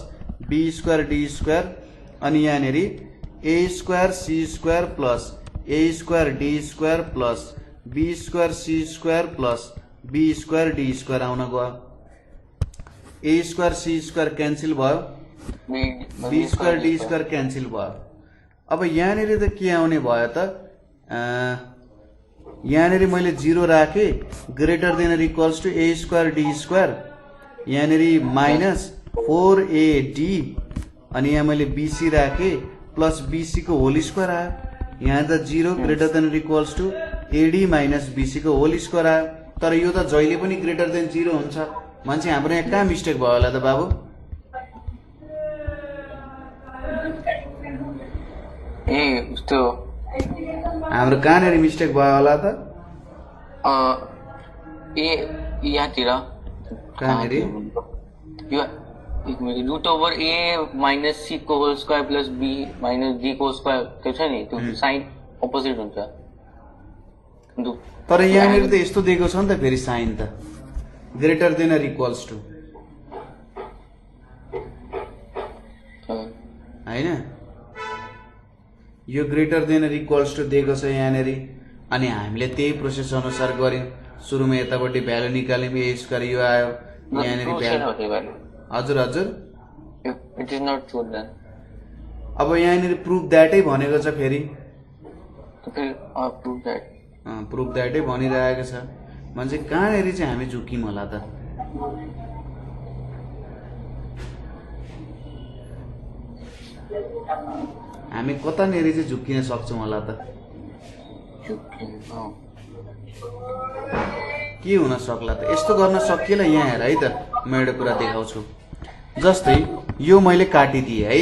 b square d square अनि यहाँनिर a square c square plus a square d square plus b square c square plus b square d square आउन गयो। a square c square cancel भयो, b square d square cancel भयो। अब यहाँनिर त के आउने भयो त यहाँनिर मैले 0 राखे ग्रेटर देन और equals to a square d square यहाँनिर माइनस 4ad अनि यहाँ मैले bc राखे प्लस bc को होल स्क्वायर आयो। यहाँ त 0 ग्रेटर देन और equals to ad minus bc को होल स्क्वायर आयो। तर यो त जहिले पनि ग्रेटर देन 0 हुन्छ। मान्छे हाम्रो यहाँ कहाँ मिस्टेक भयो होला त बाबु? ए उस्तो हाम्रो कहाँनिर मिस्टेक भयो होला त? ए यहाँतिर कहाँनिर यो एक minute root over a minus c को whole square plus b minus d को स्क्वायर त्यो छ नि त्यो साइन अपोजिट हुन्छ। तर यहाँनिर त यस्तो दिएको छ नि त फेरि साइन त ग्रेटर देन और इक्वल्स टू हैन। यो ग्रेटर देन और इक्वल्स टू दिएको छ यहाँनिर अनि हामीले त्यही प्रोसेस अनुसार गर्यौं। सुरुमा यतापट्टि भ्यालु निकाल्यौं a स्क्वायर यो आयो यहाँनिर भ्यालु। हजुर हजुर it is not true then. अब यहाँनिर प्रुफ दैटै भनेको छ फेरि प्रुफ दैटै भनिरहेको छ। मान्छे कहाँनिर चाहिँ हामी झुक्यौं होला त? हामी कतानिर चाहिँ झुक्किन सक्छौं होला त? के हुन सक्ला त? यस्तो गर्न सकिएला? यहाँ हेर है त, म एउटा कुरा देखाउँछु। जस्तै यो मैले काटिदिएँ है।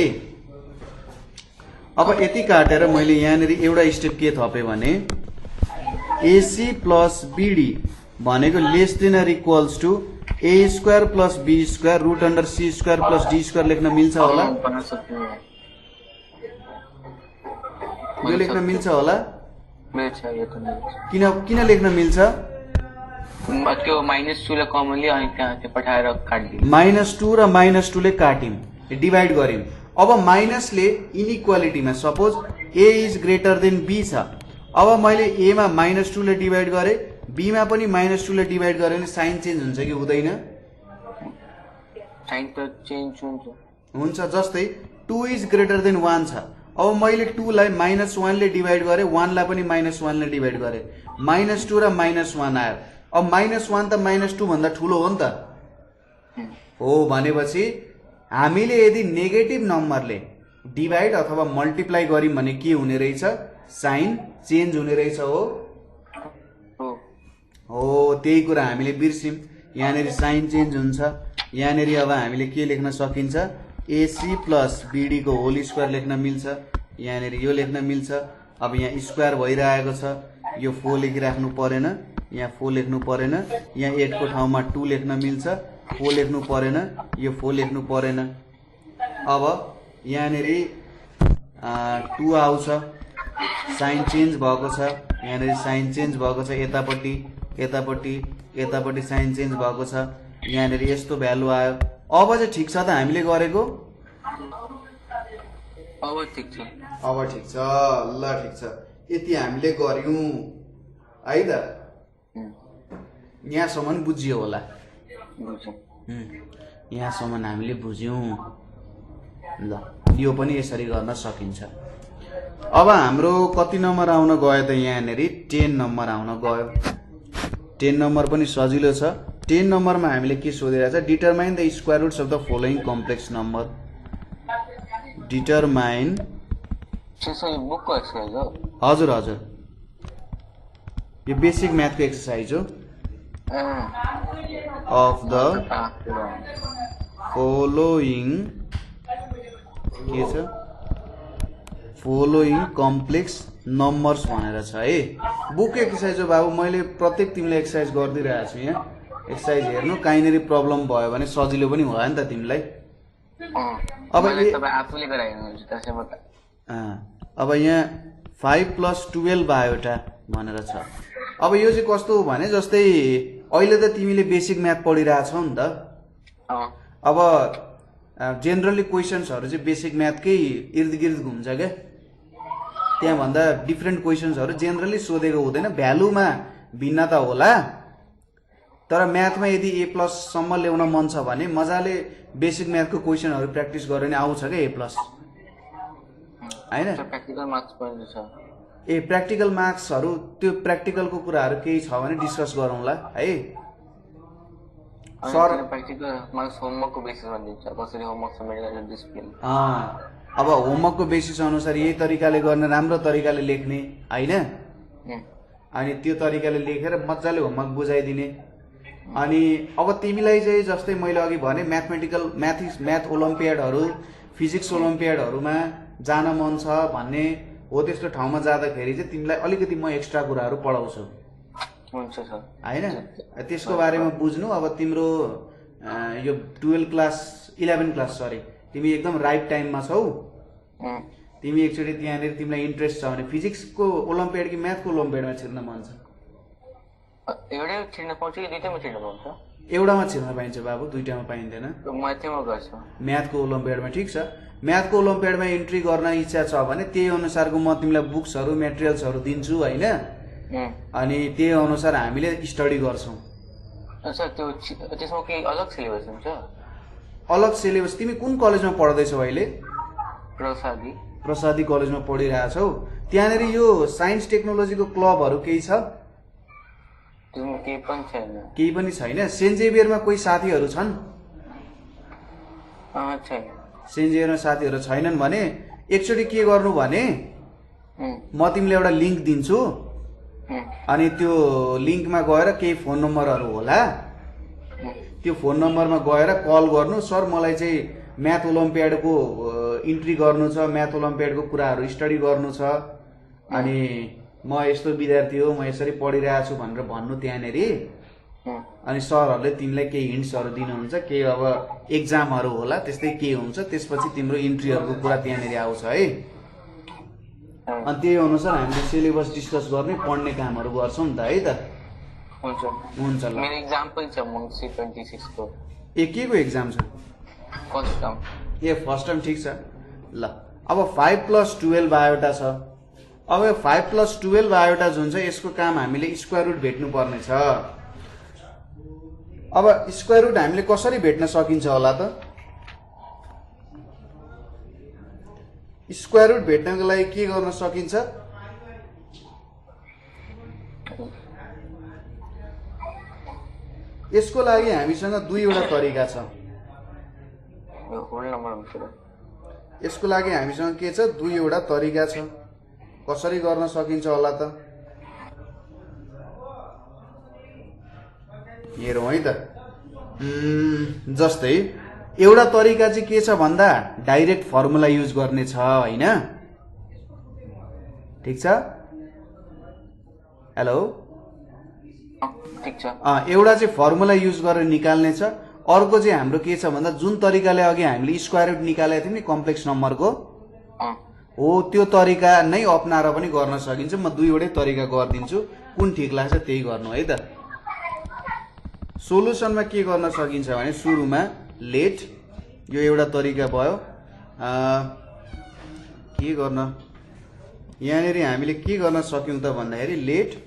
अब यति काटेर मैले यहाँनिर एउटा स्टेप के थपेँ भने AC प्लस BD भनेको less than or equals to A square plus B square root under C square plus D square लेख्न मिल्छ होला? यो लेख्न मिल्छ होला? किन लेख्न मिल्छ? त्यो -2 लाई कमनली अनि त्यहाँ त्यो पठाएर काट्दियौ। -2 र -2 ले काट्यौं, डिभाइड गर्यौं। अब माइनसले इनइक्वालिटीमा suppose A is greater than B छ। अब मैले A मा -2 ले डिभाइड गरे, B मा पनि -2 ले डिभाइड गरे भने साइन चेन्ज हुन्छ कि हुँदैन? साइन त चेन्ज हुन्छ। जस्तै 2 इज ग्रेटर देन 1 छ। अब मैले 2 लाई -1 ले डिभाइड गरे, 1 लाई पनि -1 ले डिभाइड गरे, -2 र -1 आयो। अब -1 त -2 भन्दा ठुलो हो नि त। हो भनेपछि हामीले यदि नेगेटिभ नम्बरले डिभाइड अथवा मल्टिप्लाई गर्यौं भने के हुने रहेछ? साइन चेन्ज हुने रहेछ। हो त्यही कुरा हामीले बिर्स्यौं। यहाँनिर साइन चेन्ज हुन्छ। यहाँनिर अब हामीले के लेख्न सकिन्छ? AC प्लस BD को होल स्क्वायर लेख्न मिल्छ। यहाँनिर यो लेख्न मिल्छ। अब यहाँ स्क्वायर भइरहेको छ, यो 4 लेखिराख्नु परेन, यहाँ 4 लेख्नु परेन, यहाँ 8 को ठाउँमा 2 लेख्न मिल्छ, 4 लेख्नु परेन, यो 4 लेख्नु परेन। अब यहाँनिर 2 आउँछ, साइन चेन्ज भएको छ, यहाँनिर साइन चेन्ज भएको छ, यतापट्टि साइन चेन्ज भएको छ, यहाँनिर यस्तो भ्यालु आयो। अब चाहिँ ठिक छ त हामीले गरेको? अब ठिक छ। ल ठिक छ। यति हामीले गर्यौं है त। यहाँसम्म बुझियो होला? यहाँसम्म हामीले बुझ्यौं। ल यो पनि यसरी गर्न सकिन्छ। अब हाम्रो कति नम्बर आउन गयो त? यहाँनिर 10 नम्बर आउन गयो। 10 नम्बर पनि सजिलो छ। 10 नम्बरमा हामीले के सोधिरहेछ? Determine the square roots of the following complex number. Determine बुकको एक्सरसाइज हो? हजुर, यो बेसिक म्याथको एक्सरसाइज हो। अफ द फलोइङ के छ? फलोइङ कम्प्लेक्स नम्बर्स भनेर छ है। बुक एक्सरसाइज हो बाबु। मैले प्रत्येक तिमीलाई एक्सरसाइज गरिदिइरहेको छु। यहाँ एक्सरसाइज हेर्नु, कहीँनिर प्रब्लम भयो भने सजिलो पनि भयो नि त तिमीलाई। अब यहाँ 5 + 12 आयो एउटा भनेर छ। अब यो चाहिँ कस्तो हो भने जस्तै अहिले त तिमीले बेसिक म्याथ पढिरहेछौ नि त। अब जेनरली क्वेसन्सहरू चाहिँ बेसिक म्याथकै इर्दगिर्द घुम्छ क्या। त्यहाँभन्दा डिफ्रेन्ट क्वेसन्सहरू जेनरली सोधेको हुँदैन। भ्यालुमा भिन्नता होला, तर म्याथमा यदि A+ सम्म ल्याउन मन छ भने मजाले बेसिक म्याथको क्वेसनहरू प्र्याक्टिस गऱ्यो भने आउँछ क्या A+, हैन? प्र्याक्टिकल मार्क्सहरू, त्यो प्र्याक्टिकलको कुराहरू केही छ भने डिस्कस गरौँला है। सर अब होमवर्कको बेसिस अनुसार यही तरिकाले गर्ने, राम्रो तरिकाले लेख्ने हैन? अनि त्यो तरिकाले लेखेर मजाले होमवर्क बुझाइदिने। अनि अब तिमीलाई चाहिँ जस्तै मैले अघि भने म्याथ ओलम्पियाडहरू, फिजिक्स ओलम्पियाडहरूमा जान मन छ भन्ने हो, त्यस्तो ठाउँमा जाँदाखेरि चाहिँ तिमीलाई अलिकति म एक्स्ट्रा कुराहरू पढाउँछु हैन? त्यसको बारेमा बुझ्नु। अब तिम्रो यो 11 क्लास सरी, तिमी एकदम राइट टाइममा छौ। तिमी एकचोटि त्यहाँनिर तिमीलाई इन्ट्रेस्ट छ भने फिजिक्सको ओलम्पियाड कि म्याथको ओलम्पियाडमा छिर्न मन छ? एउटामा छिर्न पाइन्छ बाबु, दुईटामा पाइँदैन। म्याथको ओलम्पियाडमा ठिक छ। म्याथको ओलम्पियाडमा इन्ट्री गर्न इच्छा छ भने त्यही अनुसारको म तिमीलाई बुक्सहरू, मेटेरियल्सहरू दिन्छु हैन? अनि त्यही अनुसार हामीले स्टडी गर्छौँ। अलग सिलेबस? तिमी कुन कलेजमा पढ्दैछौ अहिले? प्रसादी कलेजमा पढिरहेछौ। त्यहाँनिर यो साइन्स टेक्नोलोजीको क्लबहरू केही छ? केही पनि छैन। सेन्ट जेभियरमा कोही साथीहरू छन्? सेन्ट जेभियरमा साथीहरू छैनन् भने एकचोटि के गर्नु भने म तिमीलाई एउटा लिङ्क दिन्छु, अनि त्यो लिङ्कमा गएर केही फोन नम्बरहरू होला, त्यो फोन नम्बरमा गएर कल गर्नु, सर मलाई चाहिँ म्याथ ओलम्पियाडको इन्ट्री गर्नु छ, म्याथ ओलम्पियाडको कुराहरू स्टडी गर्नु छ, अनि म यस्तो विद्यार्थी हो, म यसरी पढिरहेको छु भनेर भन्नु त्यहाँनिर। अनि सरहरूले तिमीलाई केही हिन्ट्सहरू दिनुहुन्छ, केही अब एक्जामहरू होला त्यस्तै केही हुन्छ, त्यसपछि तिम्रो इन्ट्रीहरूको कुरा त्यहाँनिर आउँछ है। अनि त्यही अनुसार हामीले सिलेबस डिस्कस गर्ने, पढ्ने कामहरू गर्छौँ नि त है त। हुन्छ ल। मेरो एक्जाम पनि छ मङ्सी 26 को। के को एक्जाम छ? First term. फर्स्ट टर्म, ठिक छ ल। अब 5+12 आयोटा छ। अब 5+12 आयोटा जुन छ यसको काम हामीले स्क्वायर रुट भेट्नु पर्ने छ। अब स्क्वायर रुट हामीले कसरी भेट्न सकिन्छ होला त? स्क्वायर रुट भेट्नको लागि के गर्न सकिन्छ? यसको लागि हामीसँग दुईवटा तरिका छ। यसको लागि हामीसँग के छ? दुईवटा तरिका छ। कसरी गर्न सकिन्छ होला त? हेरौँ है त। जस्तै एउटा तरिका चाहिँ के छ भन्दा डाइरेक्ट फर्मुला युज गर्ने छ हैन? ठिक छ? हेलो, ठीक छ। एउटा चाहिँ फर्मुला युज गरेर निकाल्ने छ। अर्को चाहिँ हाम्रो के छ भन्दा जुन तरिकाले अघि हामीले स्क्वायर रुट निकालेको थियौँ नि कम्प्लेक्स नम्बरको, हो त्यो तरिका नै अपनाएर पनि गर्न सकिन्छ। म दुईवटै तरिका गरिदिन्छु, कुन ठिक लाग्छ त्यही गर्नु है त। सोलुसनमा के गर्न सकिन्छ भने सुरुमा लेट, यो एउटा तरिका भयो। के गर्न यहाँनिर हामीले के गर्न सक्यौँ त भन्दाखेरि let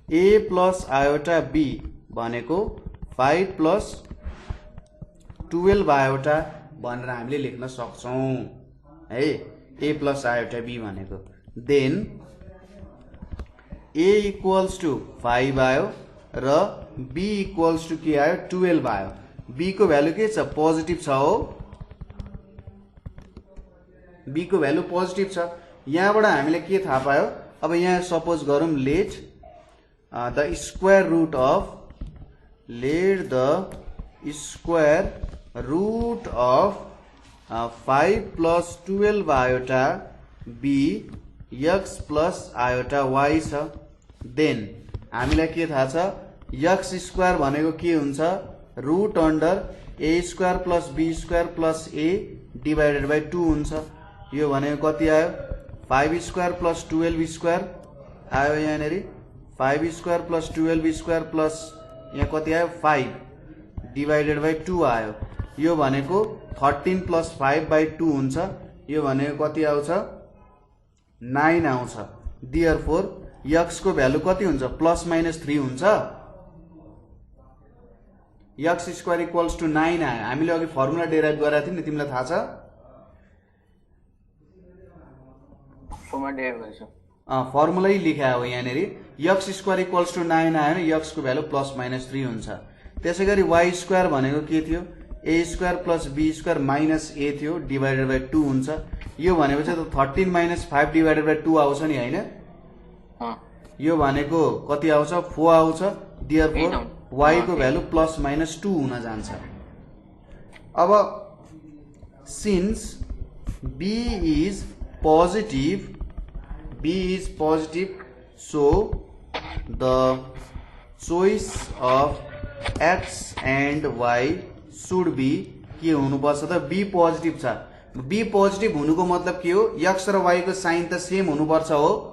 a plus iota b भनेको 5+12 आयोटा भनेर हामीले लेख्न सक्छौँ है। a प्लस आयोटा b भनेको देन a इक्वल्स टु 5 आयो र b इक्वल्स टु के आयो? 12 आयो। b को भ्यालु के छ? पोजिटिभ छ हो। b को भ्यालु पोजिटिभ छ। यहाँबाट हामीले के थाहा पायो? अब यहाँ सपोज गरौँ let the square root of 5+12 iota b x plus iota y छ। देन हामीलाई के थाहा छ? x स्क्वायर भनेको के हुन्छ? Root under a square plus b square plus a divided by 2 हुन्छ। यो भनेको कति आयो? 5 स्क्वायर प्लस 12 स्क्वायर आयो यहाँनिर। 5 स्क्वायर प्लस 12 स्क्वायर प्लस यहाँ कति आयो? 5 डिभाइडेड बाई 2 आयो। यो भनेको 13 प्लस 5 बाई 2 हुन्छ। यो भनेको कति आउँछ? 9 आउँछ। देयरफोर x को भ्यालु कति हुन्छ? प्लस माइनस 3 हुन्छ। x स्क्वायर इक्वल्स टु 9 आयो। हामीले अघि फर्मुला डेराइभ गरेका थियौँ नि, तिमीलाई थाहा छ? फर्मुलै लेखा हो यहाँनिर। x स्क्वायर इक्वल्स टु 9 आयो भने x को भ्यालु प्लस माइनस 3 हुन्छ। त्यसै गरी y स्क्वायर भनेको के थियो? a square plus b square minus a थियो डिभाइडेड बाई 2 हुन्छ। यो भनेपछि त 13 माइनस 5 डिभाइडेड बाई 2 आउँछ नि हैन? यो भनेको कति आउँछ? 4 आउँछ। देयरफोर y को भ्यालु प्लस माइनस 2 हुन जान्छ। अब since b is positive, so the choice of x and y should be के हुनुपर्छ त? b पोजिटिभ छ। b पोजिटिभ हुनुको मतलब के हो? x र y को साइन त सेम हुनुपर्छ हो।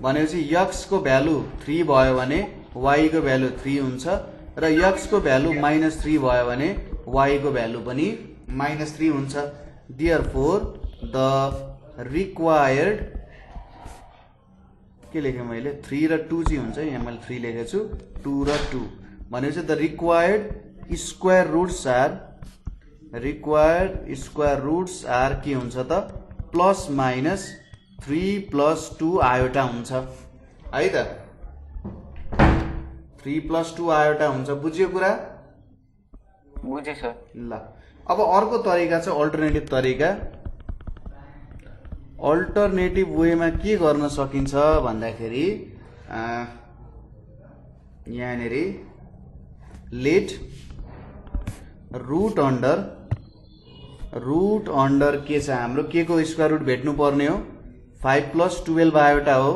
भनेपछि x को भ्यालु 3 भयो भने y को भ्यालु 3 हुन्छ र x को भ्यालु माइनस 3 भयो भने y को भ्यालु पनि माइनस 3 हुन्छ। देयरफोर द रिक्वायर्ड के लेखेँ मैले? 3 र 2 चाहिँ हुन्छ। यहाँ मैले 3 लेखेको छु, 2 र 2 भनेपछि the required square roots are के हुन्छ त? प्लस माइनस 3 प्लस 2 आयोटा हुन्छ है त। 3 प्लस 2 आयोटा हुन्छ। बुझ्यो कुरा? बुझे सर। ल अब अर्को तरिका छ, अल्टरनेटिभ तरिका। अल्टरनेटिभ वेमा के गर्न सकिन्छ भन्दाखेरि यहाँनिर लेट रुट अन्डर के छ हाम्रो के को स्क्वायर रुट भेट्नु पर्ने हो 5 + 12 आयोटा हो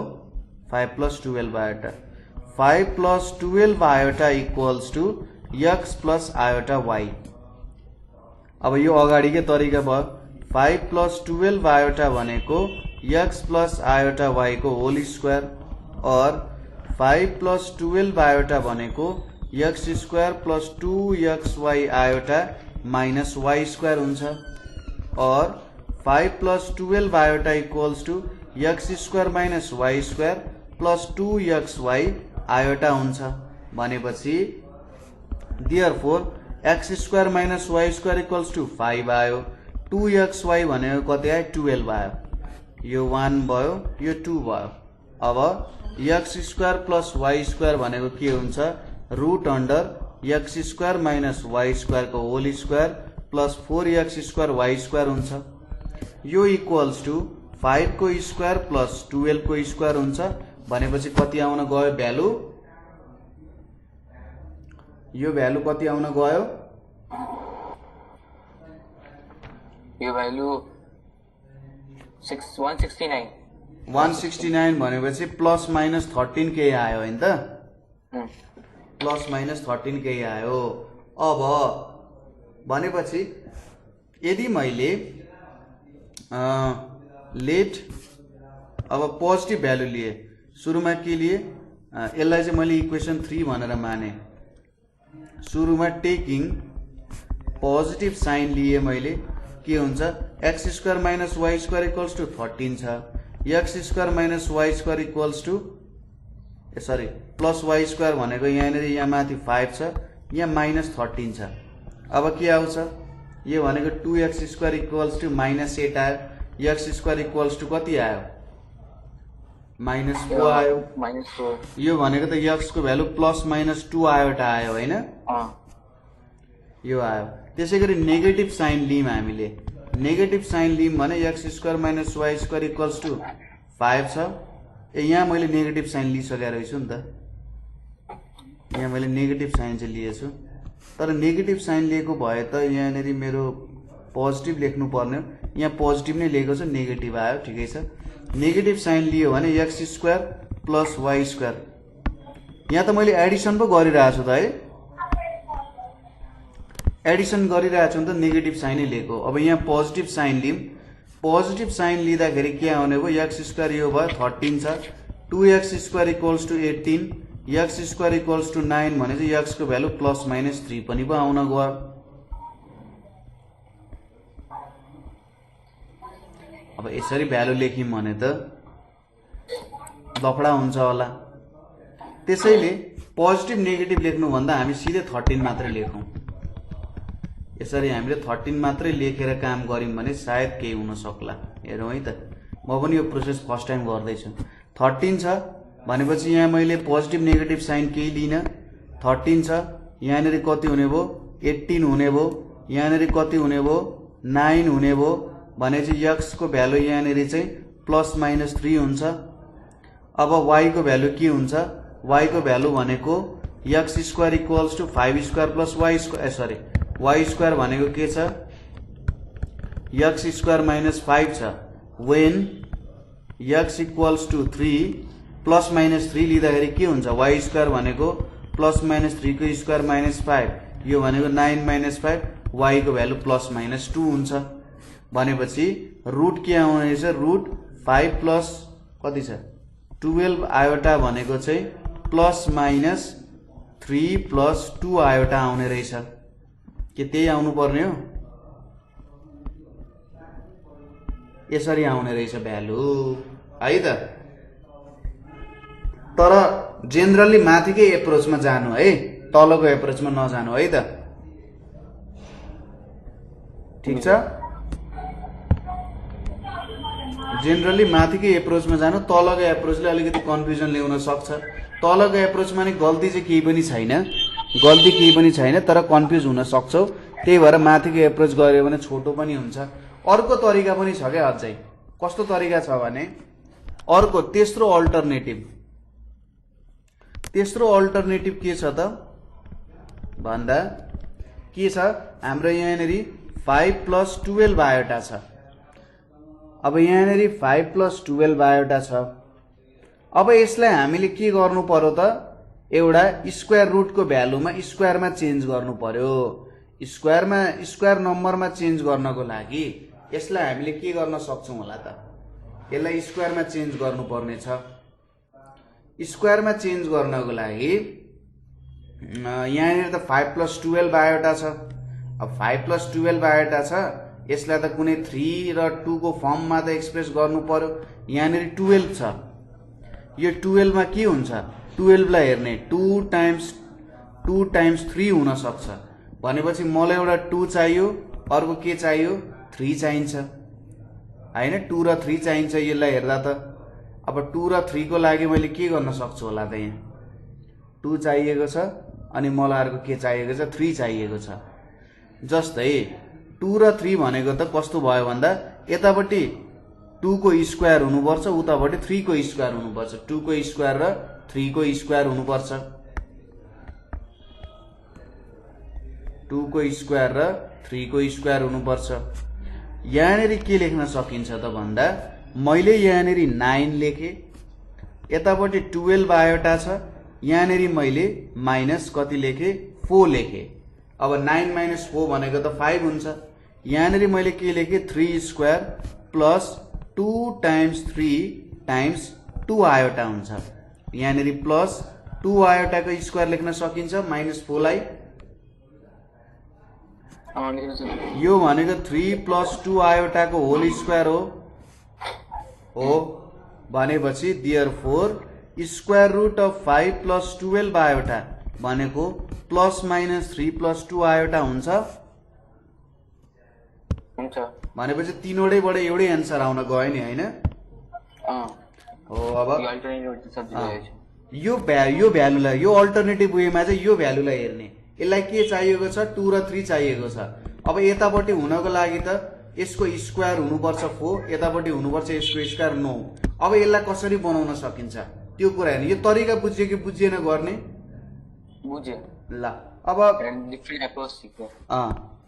5 + 12 iota 5 + 12 iota equals to x + iota y। अब यो अगाडिकै तरिका भयो 5 + 12 आयोटा भनेको x + आयोटा y को होल स्क्वायर और 5 + 12 आयोटा भनेको x² + 2xy iota minus y square हुन्छ और 5 + 12 iota equals to x² - y² + 2xy iota हुन्छ भनेपछि therefore x² - y² equals to 5 आयो 2xy भनेको कति आयो 12 आयो यो 1 भयो यो 2 भयो। अब x² + y² भनेको के हुन्छ रुट अन्डर x² - y² को whole square plus 4x² y² हुन्छ। यो इक्वल्स टु 5 को स्क्वायर प्लस 12 को स्क्वायर हुन्छ भनेपछि कति आउन गयो भ्यालु यो भ्यालु कति आउन गयो यो भ्यालु 169 169 भनेपछि प्लस माइनस 13 केही आयो हैन त प्लस माइनस 13 केही आयो। अब भनेपछि यदि मैले लेट अब पोजिटिभ भ्यालु लिए सुरुमा के लिए यसलाई चाहिँ मैले इक्वेसन 3 भनेर माने सुरुमा टेकिङ पोजिटिभ साइन लिए मैले के हुन्छ x² - y² इक्वल्स टु 13 छ x² - y² equals to sorry plus y² भनेको यहाँनिर यहाँ माथि 5 छ यहाँ माइनस 13 छ। अब के आउँछ यो भनेको 2x² इक्वल्स टु -8 आयो x² इक्वल्स टु कति आयो -4 आयो -4 यो भनेको त x को भ्यालु +-2 आयोटा आयो हैन यो आयो। त्यसैगरी नेगेटिभ साइन लियौं हामीले नेगेटिभ साइन लियौं भने x² - y² इक्वल्स टु 5 छ यहाँ मैले नेगेटिभ साइन लिइसकेको रहेछु नि त यहाँ मैले नेगेटिभ साइन चाहिँ लिएछु तर नेगेटिभ साइन लिएको भए त यहाँनिर मेरो पोजिटिभ लेख्नु पर्ने हो यहाँ पोजिटिभ नै लेखेको छ नेगेटिभ आयो ठिकै छ। नेगेटिभ साइन लियो भने x² + y² यहाँ त मैले एडिसन पो गरिरहेको छु त है एडिसन गरिरहेको छु नि त नेगेटिभ साइनै लिएको। अब यहाँ पोजिटिभ साइन लियौं पोजिटिभ साइन लिँदाखेरि के आउने भयो x² यो भयो 13 छ 2x² equals to 18 x² equals to 9 भने चाहिँ x को भ्यालु +-3 पनि पो आउन गयो। अब यसरी भ्यालु लेख्यौं भने त लफडा हुन्छ होला त्यसैले पोजिटिभ नेगेटिभ लेख्नु भन्दा हामी सिधै 13 मात्रै लेखौं यसरी हामीले 13 मात्रै लेखेर काम गर्यौं भने सायद केही हुन सक्ला। हेरौं है त म पनि यो प्रोसेस फर्स्ट टाइम गर्दै छु 13 छ भनेपछि यहाँ मैले पोजिटिभ नेगेटिभ साइन केही लिन 13 छ यहाँनिर कति हुने भयो 18 हुने भयो यहाँनिर कति हुने भयो 9 हुने भयो भनेपछि x को भ्यालु यहाँनिर चाहिँ +-3 हुन्छ। अब y को भ्यालु के हुन्छ y को भ्यालु भनेको x² equals to 5² + y² sorry y² भनेको के छ x² - 5 छ when x इक्वल्स टु 3 +-3 लिँदाखेरि के हुन्छ y² भनेको +-3 को स्क्वायर -5 यो भनेको 9 - 5 y को भ्यालु +-2 हुन्छ भनेपछि रुट के आउने रहेछ रुट 5 प्लस कति छ 12 आयोटा भनेको चाहिँ +-3 + 2 आयोटा आउने रहेछ के त्यही आउनु पर्ने हो यसरी आउने रहेछ भ्यालु है त। तर जेनरली माथिकै एप्रोचमा जानु है तलको एप्रोचमा नजानु है त ठीक छ जेनरली माथिकै एप्रोचमा जानु तलको एप्रोचले अलिकति कन्फ्युजन ल्याउन सक्छ तलको एप्रोचमा नि गल्ती चाहिँ केही पनि छैन तर कन्फ्युज हुन सक्छौ त्यही भएर माथिको एप्रोच गर्यो भने छोटो पनि हुन्छ। अर्को तरिका पनि छ क्या अझै कस्तो तरिका छ भने अर्को तेस्रो अल्टरनेटिभ के छ त भन्दा के छ हाम्रो यहाँनेरि 5 + 12 आयोटा छ। अब यहाँनेरि 5 + 12 आयोटा छ। अब यसलाई हामीले के गर्नु पर्यो त एउटा स्क्वायर रुटको भ्यालुमा स्क्वायरमा चेन्ज गर्नु पर्यो। स्क्वायर नम्बरमा चेन्ज गर्नको लागि यसलाई हामीले के गर्न सक्छौं होला त यसलाई स्क्वायरमा चेन्ज गर्नुपर्ने छ। स्क्वायरमा चेन्ज गर्नको लागि यहाँनिर त 5 + 12 आयोटा छ। अब 5 + 12 आयोटा छ यसलाई त कुनै 3 र 2 को फर्ममा त एक्सप्रेस गर्नु पर्यो। यहाँनिर 12 छ। यो 12 मा के हुन्छ 12 लाई हेर्ने 2 टाइम्स 3 हुन सक्छ भनेपछि मलाई एउटा 2 चाहियो अर्को के चाहियो 3 चाहिन्छ हैन 2 र 3 चाहिन्छ यसलाई हेर्दा त। अब 2 र 3 को लागि मैले के गर्न सक्छु होला त यहाँ 2 चाहिएको छ अनि मलाई अर्को के चाहिएको छ 3 चाहिएको छ। जस्तै 2 र 3 भनेको त कस्तो भयो भन्दा यतापट्टि 2 को स्क्वायर हुनुपर्छ उतापट्टि 3 को स्क्वायर हुनुपर्छ। 2 को स्क्वायर र 3 को स्क्वायर हुनुपर्छ। 2 को स्क्वायर र 3 को स्क्वायर हुनुपर्छ। यहाँनेरि के लेख्न सकिन्छ त भन्दा मैले यहाँनेरि 9 लेखे यतापट्टि 12 आयोटा छ यहाँनेरि मैले माइनस कति लेखे 4 लेखे। अब 9 - 4 भनेको त 5 हुन्छ। यहाँनेरि मैले के लेखे 3 square plus 2 times 3 times 2 iota हुन्छ। यहाँनेरि प्लस 2 आयोटाको स्क्वायर लेख्न सकिन्छ -4 लाई। यो भनेको 3 + 2 आयोटाको होल स्क्वायर हो भनेपछि therefore square root of 5 + 12 iota भनेको ±3 + 2 आयोटा हुन्छ। भनेपछि तीनवटैबाट एउटै एन्सर आउन गयो नि हैन। हो अब यो भ्यालुलाई यो अल्टरनेटिभ वेमा चाहिँ यो भ्यालुलाई हेर्ने यसलाई के चाहिएको छ 2 र 3 चाहिएको छ। अब यतापट्टि हुनको लागि त यसको स्क्वायर हुनुपर्छ 4 यतापट्टि हुनुपर्छ यसको स्क्वायर 9। अब यसलाई कसरी बनाउन सकिन्छ त्यो कुरा हेर्ने। यो तरिका बुझ्यो कि बुझिएन गर्ने बुझ्यो ल। अब डिफरेन्ट एप्रोच सिक्यो।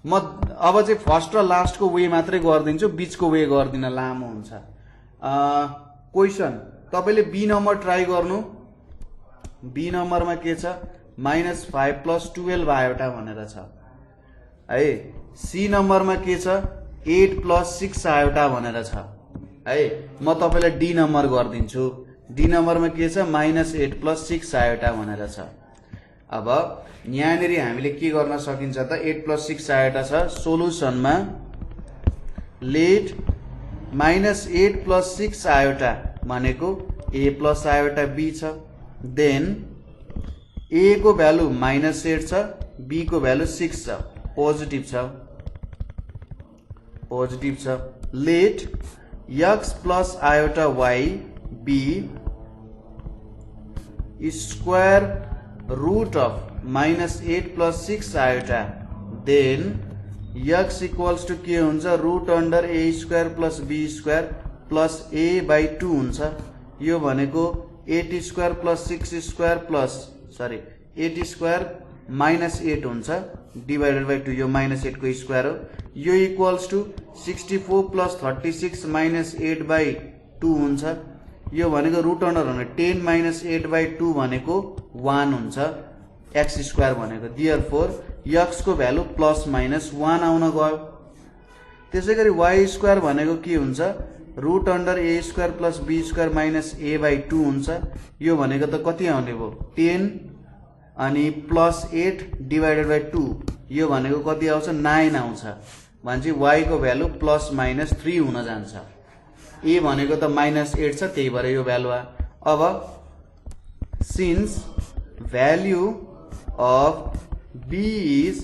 म अब चाहिँ फर्स्ट र लास्टको वे मात्रै गरिदिन्छु बिचको वे गर्दिन लामो हुन्छ। क्वेसन तपाईले बी नम्बर ट्राई गर्नु। बी नम्बरमा के छ -5 + 12 आयोटा भनेर छ है। सी नम्बरमा के छ 8 + 6 आयोटा भनेर छ है। म तपाईलाई डी नम्बर गरिदिन्छु। डी नम्बरमा के छ -8 + 6 आयोटा भनेर छ। अब यहाँनेरि हामीले के गर्न सकिन्छ त 8 + 6 आयोटा छ। सोलुसनमा लेट -8 + 6 आयोटा भनेको a + आयोटा b छ। देन a को भ्यालु -8 छ b को भ्यालु 6 छ पोजिटिभ छ। Let x + iota y b square root of -8 + 6 iota then x equals to के हुन्छ √a² + b² प्लस a/2 हुन्छ। यो भनेको 8² + 6² प्लस 8² -8 हुन्छ डिवाइडेड बाई 2 यो -8 को स्क्वायर हो। यो इक्वल्स टु 64 + 36 -8/2 हुन्छ। यो भनेको √10 -8/2 भनेको 1 हुन्छ x² भनेको। देयरफोर x को भ्यालु ±1 आउन गयो। त्यसैगरी y² भनेको के हुन्छ √a² + b² -a/2 हुन्छ। यो भनेको त कति आउने भयो 10 अनि +8 डिवाइडेड बाई 2 यो भनेको कति आउँछ 9 आउँछ। भनेपछि y को भ्यालु ±3 हुन जान्छ। a भनेको त -8 छ त्यही भएर यो भ्यालु आ। अब since value of b is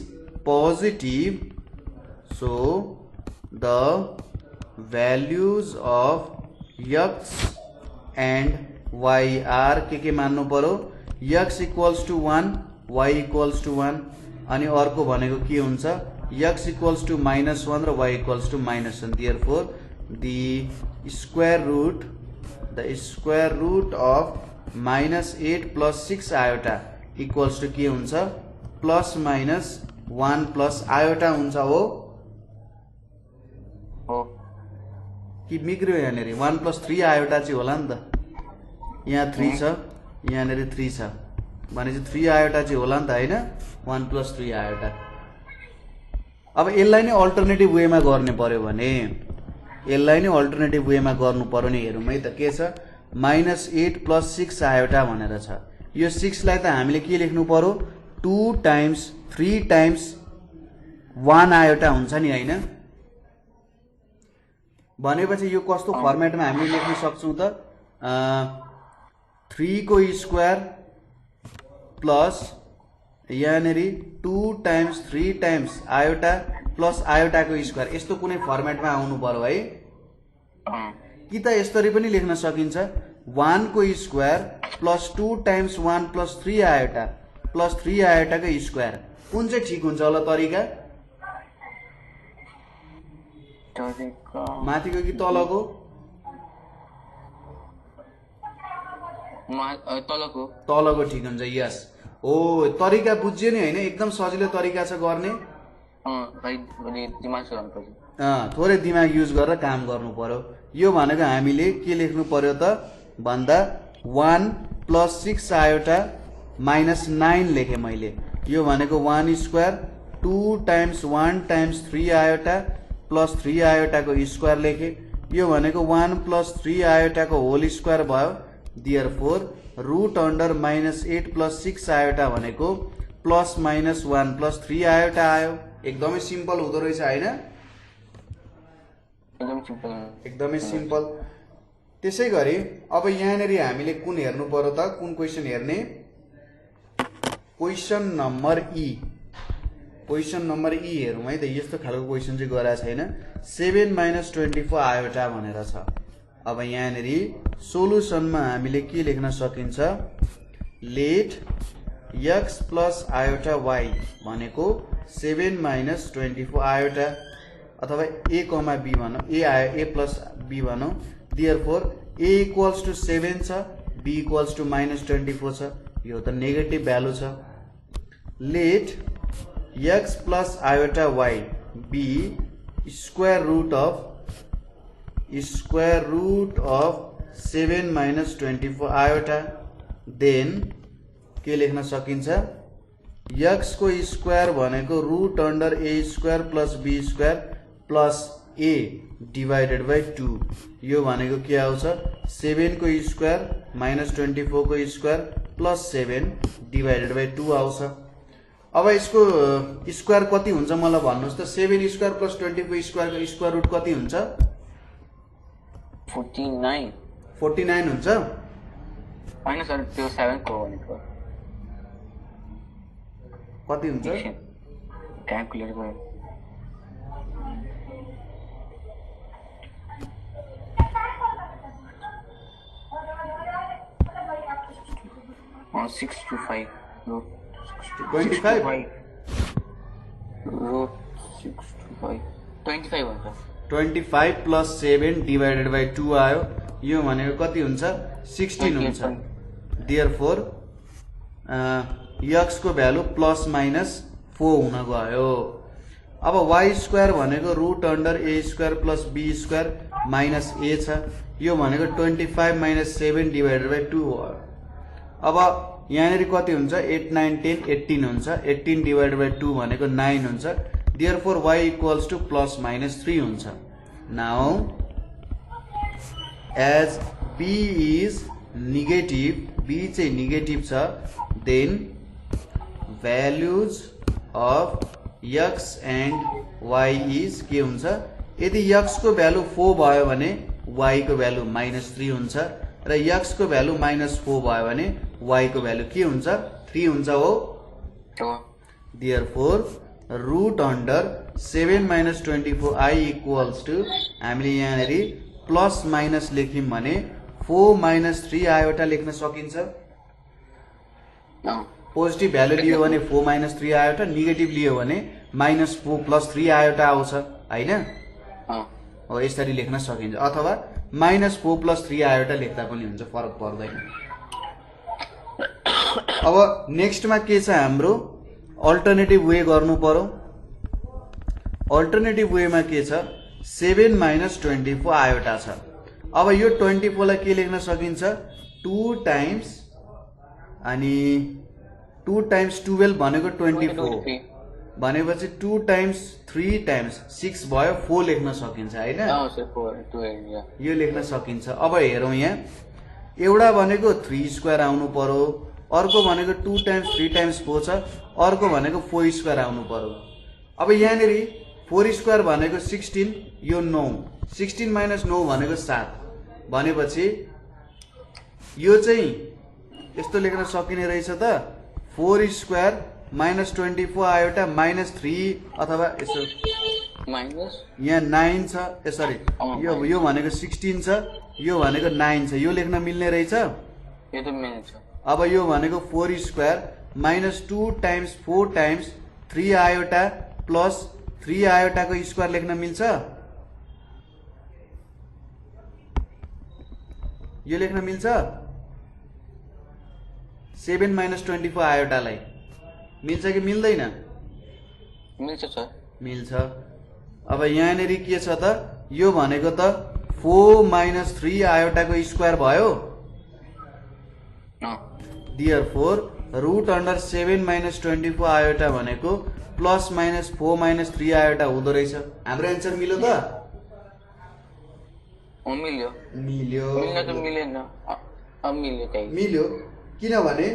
positive so the values of x and y are के मान्नु पर्यो x equals to 1 y equals to 1 अनि अर्को भनेको के हुन्छ x इक्वल्स टु -1 र y equals to -1। Therefore the square root of -8 + 6 iota equals to के हुन्छ +-1 + आयोटा हुन्छ हो कि बिग्रियो यहाँनिर 1 + 3 आयोटा चाहिँ होला नि त यहाँ 3 छ यहाँनिर 3 छ भनेपछि 3 आयोटा चाहिँ होला नि त हैन 1 + 3 आयोटा अब यसलाई नै अल्टरनेटिभ वेमा गर्ने पर्यो भने हेरौँ है त के छ -8 + 6 आयोटा भनेर छ यो 6 लाई त हामीले के लेख्नु पर्यो 2 टाइम्स 3 टाइम्स 1 आयोटा हुन्छ नि हैन भनेपछि यो कस्तो फर्मेटमा हामीले लेख्न सक्छौं त 3 को स्क्वायर प्लस यहाँनिर 2 टाइम्स 3 टाइम्स आयोटा प्लस आयोटाको स्क्वायर यस्तो कुनै फर्मेटमा आउनु पर्यो है कि त यसरी पनि लेख्न सकिन्छ 1 को square plus 2 times 1 + 3 iota plus 3 आयोटाको स्क्वायर कुन चाहिँ ठिक हुन्छ होला तरिका माथिको कि तलको तलको ठिक हुन्छ यस ओ तरिका बुझ्यो नि हैन एकदम सजिलो तरिका छ गर्ने थोरै दिमाग युज गरेर काम गर्नु पर्यो यो भनेको हामीले के लेख्नु पर्यो त भन्दा 1 + 6 आयोटा -9 लेखे मैले यो भनेको 1 square 2 times 1 times 3 iota plus 3 आयोटाको स्क्वायर लेखे यो भनेको 1 + 3 आयोटाको होल स्क्वायर भयो देयरफोर रुट अन्डर -8 + 6 आयोटा भनेको +-1 + 3 आयोटा आयो एकदमै सिम्पल हुँदो रहेछ हैन एकदमै सिम्पल त्यसै गरी अब यहाँनिर हामीले कुन हेर्नु पर्यो त कुन क्वेशन हेर्ने क्वेशन नम्बर ई हेरौँ है त यस्तो खालको क्वेशन चाहिँ गराएको छैन 7 - 24 आयोटा भनेर छ अब यहाँनिर सोलुसनमा हामीले के लेख्न सकिन्छ लेट x + आयोटा y भनेको 7 - 24 आयोटा अथवा a, b भनौं a + b भनौं देयरफोर a = 7 छ b = -24 छ यो त नेगेटिभ भ्यालु छ let x + iota y be square root of 7 - 24 iota then के लेख्न सकिन्छ x को स्क्वायर भनेको root under a square plus b square plus a divided by 2 यो भनेको के आउँछ 7 को स्क्वायर -24 को स्क्वायर प्लस 7 डिवाइडेड बाई 2 आउँछ अब यसको स्क्वायर कति हुन्छ मलाई भन्नुस् त 7 स्क्वायर प्लस 24 स्क्वायर को स्क्वायर रुट कति हुन्छ 49 हुन्छ हैन सर त्यो 7 को भनेको कति हुन्छ क्याल्कुलेट गरे 625 root 25 root 625 25 हुन्छ 25 प्लस 7 डिवाइडेड बाई 2 आयो यो भनेको कति हुन्छ 16 हुन्छ देयरफोर x को भ्यालु ±4 हुन गयो अब y स्क्वायर भनेको root under a square plus b square minus a छ यो भनेको 25 - 7 डिवाइडेड बाई 2 हो अब यहाँनिर कति हुन्छ 8 9 10 18 हुन्छ 18 डिवाइडेड बाई 2 भनेको 9 हुन्छ देयरफोर y इक्वल्स टु ±3 हुन्छ now as b is negative b चाहिँ नेगेटिभ छ then values of x and y is के हुन्छ यदि x को भ्यालु 4 भयो भने y को भ्यालु -3 हुन्छ र x को भ्यालु -4 भयो भने y को भ्यालु के हुन्छ 3 हुन्छ हो therefore root under 7 - 24 i equals to हामीले यहाँनेरि प्लस माइनस लेख्यौं भने 4 - 3 आयोटा लेख्न सकिन्छ पोजिटिभ भ्यालु लियो भने 4 - 3 आयोटा नेगेटिभ लियो भने -4 + 3 आयोटा आउँछ हैन हो यसरी लेख्न सकिन्छ अथवा -4 + 3 आयोटा लेख्दा पनि हुन्छ, फरक पर्दैन। अब नेक्स्टमा के छ हाम्रो, अल्टरनेटिभ वे गर्नु पर्यो। अल्टरनेटिभ वेमा के छ, 7 - 24 आयोटा छ। अब यो 24 लाई के लेख्न सकिन्छ, 2 टाइम्स अनि 2 टाइम्स 12 भनेको 24 भनेपछि 2 टाइम्स 3 टाइम्स 6 भयो, 4 लेख्न सकिन्छ हैन, यो लेख्न सकिन्छ। अब हेरौँ यहाँ, एउटा भनेको 3 स्क्वायर आउनु पर्यो, अर्को भनेको 2 टाइम्स 3 टाइम्स 4 छ, अर्को भनेको 4 स्क्वायर आउनु पर्यो। अब यहाँनिर 4 स्क्वायर भनेको 16, यो 9, 16 - 9 भनेको 7 भनेपछि यो चाहिँ यस्तो लेख्न सकिने रहेछ त, 4 स्क्वायर -24 आयोटा -3 अथवा यसो यहाँ 9 छ, सरी यो भनेको 16 छ, यो भनेको 9 छ, यो लेख्न मिल्ने रहेछ। अब यो भनेको 4 square -2 times 4 times 3 iota plus 3 आयोटाको स्क्वायर लेख्न मिल्छ, यो लेख्न मिल्छ। 7 - 24 आयोटालाई मिल्छ कि मिल्दैन? मिल्छ सर, मिल्छ। अब यहाँनिर के छ त, यो भनेको त 4 - 3 आयोटाको स्क्वायर भयो। Therefore √7 - 24 आयोटा भनेको +-4 - 3 आयोटा हुँदो रहेछ। हाम्रो एन्सर मिल्यो त? मिल्यो। मिल्यो, मिल्न त मिलेन, अब मिल्यो त्यही। मिल्यो किनभने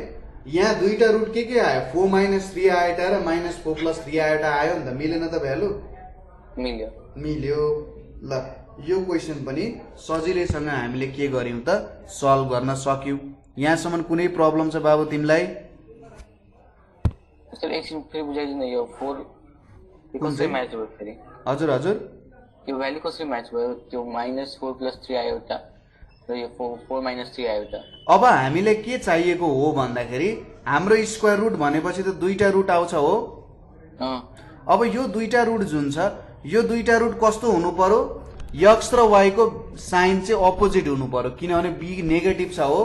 यहाँ दुईटा रुट के आयो, 4 - 3 आयोटा र -4 + 3 आयोटा आयो नि त, मिलेन त भ्यालु? मिल्यो। मिल्यो। ल यो क्वेसन पनि सजिलैसँग हामीले के गर्यौं त, सल्भ गर्न सक्यौं। यहाँसम्म कुनै प्रब्लम छ बाबु तिमीलाई? सर एकछिन फेरि बुझाइदिनु, यो 4 कसरी म्याच भयो फेरि? हजुर हजुर, यो भ्यालु कसरी म्याच भयो, त्यो -4 + 3 आयोटा र यो 4 - 3 आयोटा? अब हामीले के चाहिएको हो भन्दाखेरि, हाम्रो स्क्वायर रुट भनेपछि त दुईटा रुट आउँछ हो। अब यो दुईटा रुट जुन छ, यो दुईटा रुट कस्तो हुनु पर्यो, x र y को साइन चाहिँ अपोजिट हुनु पर्यो, किनभने b नेगेटिभ छ हो।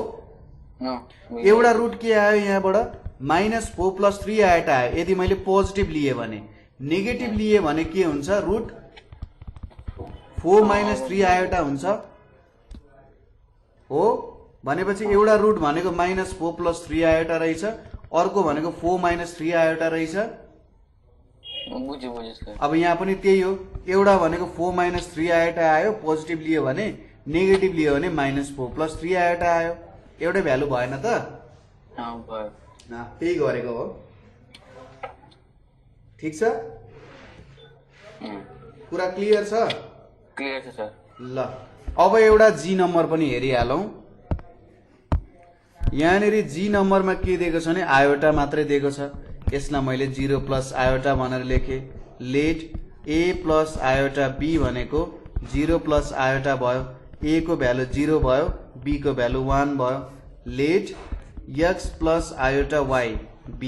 एउटा रुट के आयो यहाँबाट, -4 + 3 आयोटा आयो। यदि मैले पोजिटिभ लिए भने, नेगेटिभ लिए भने के हुन्छ, रुट 4 - 3 आयोटा हुन्छ हो। भनेपछि एउटा रुट भनेको -4 + 3 आयोटा रहेछ, अर्को भनेको 4 - 3 आयोटा रहेछ। अब यहाँ पनि त्यही हो, एउटा भनेको 4 - 3 आयोटा आयो, पोजिटिभ लियो भने, नेगेटिभ लियो भने -4 + 3 आयोटा आयो। एउटै भ्यालु भएन त? त्यही गरेको हो। ठिक छ, कुरा क्लियर छ? क्लियर छ सर। ल अब एउटा जी नम्बर पनि हेरिहालौं। यहाँनिर जी नम्बरमा के दिएको छ भने आयोटा मात्रै दिएको छ। यसलाई मैले 0 + आयोटा भनेर लेखेँ। लेट a + आयोटा b भनेको 0 + आयोटा भयो, a को भ्यालु 0 भयो, b को भ्यालु 1 भयो। Let x + iota y b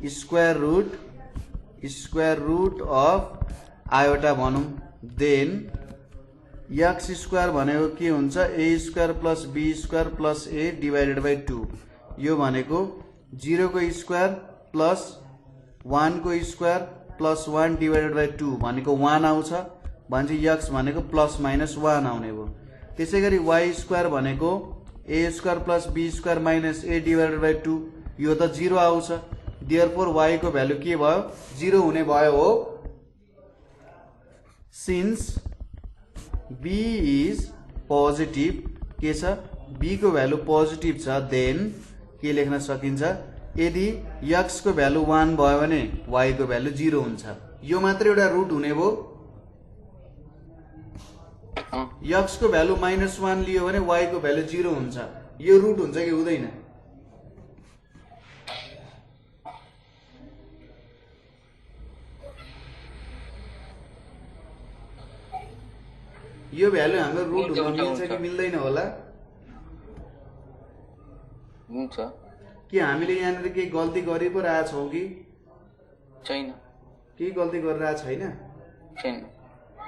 square root of iota भनौं, देन x स्क्वायर भनेको के हुन्छ, a स्क्वायर + b स्क्वायर + a / 2। यो भनेको 0 को स्क्वायर प्लस 1 को स्क्वायर प्लस 1 / 2 भनेको 1 आउँछ, भनेपछि x भनेको ±1 आउने भयो। त्यसै गरी y स्क्वायर भनेको a स्क्वायर + b स्क्वायर - a / 2, यो त 0 आउँछ। देयरफोर y को भ्यालु के भयो, 0 हुने भयो हो। सिन्स b इज पोजिटिभ, के छ, b को भ्यालु पोजिटिभ छ, देन के लेख्न सकिन्छ, यदि x को भ्यालु 1 भयो भने y को भ्यालु 0 हुन्छ। यो मात्र एउटा रुट हुने भयो। x को भ्यालु -1 लियो भने y को भ्यालु 0 हुन्छ। यो रुट हुन्छ कि हुँदैन? यो भ्यालु हाम्रो रुट हुन मिल्छ कि मिल्दैन होला? हुन्छ। के हामीले यहाँनिर केही गल्ती गरि पो रहेका छौं कि छैन? केही गल्ती गरिरहेको छैन? छैन।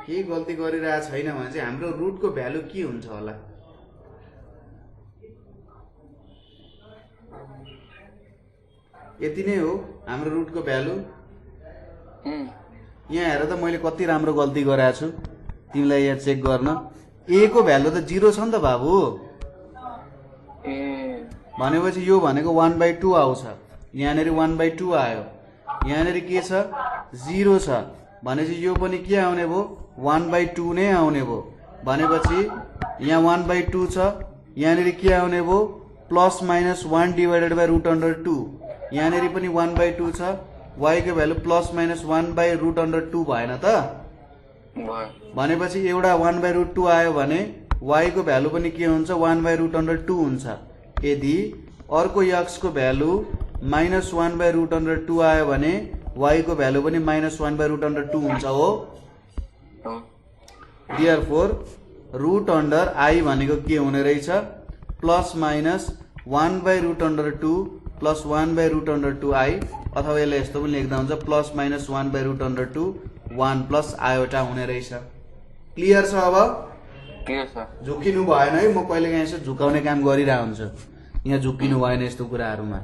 केही गल्ती गरिरहेको छैन भने चाहिँ हाम्रो रुटको भ्यालु के हुन्छ होला? यति नै हो हाम्रो रुटको भ्यालु। यहाँ हेर त मैले कति राम्रो गल्ती गरेको छु, तिमीलाई यहाँ चेक गर्न। ए को भ्यालु त 0 छ नि त बाबु। भनेपछि यो भनेको 1/2 आउँछ। यहाँनेरि 1/2 आयो, यहाँनेरि के छ 0 छ भनेपछि यो पनि के आउने भयो 1/2 नै आउने भयो। भनेपछि यहाँ 1/2 छ, यहाँनेरि के आउने भयो प्लस माइनस 1 डिवाइडेड बाई √2। यहाँनेरि पनि 1/2 छ, y को भ्यालु प्लस माइनस 1/√2 भएन त? भनेपछि एउटा 1/2 आयो भने y को भ्यालु पनि के हुन्छ 1/√2 हुन्छ। यदि अर्को x को भ्यालु माइनस 1/√2 आयो भने y को भ्यालु पनि माइनस 1/√2 हुन्छ हो। देयरफोर √i भनेको के हुने रहेछ प्लस माइनस 1/√2 प्लस 1/√2i, अथवा यसलाई यस्तो पनि लेख्दा हुन्छ प्लस माइनस 1/√2 1 प्लस आयोटा हुने रहेछ। क्लियर छ? अब क्लियर छ। झुकिनु भएन है, म कहिलेकाहीँ यसो झुकाउने काम गरिरहेको हुन्छु। यहाँ झुकिनु भएन यस्तो कुराहरूमा।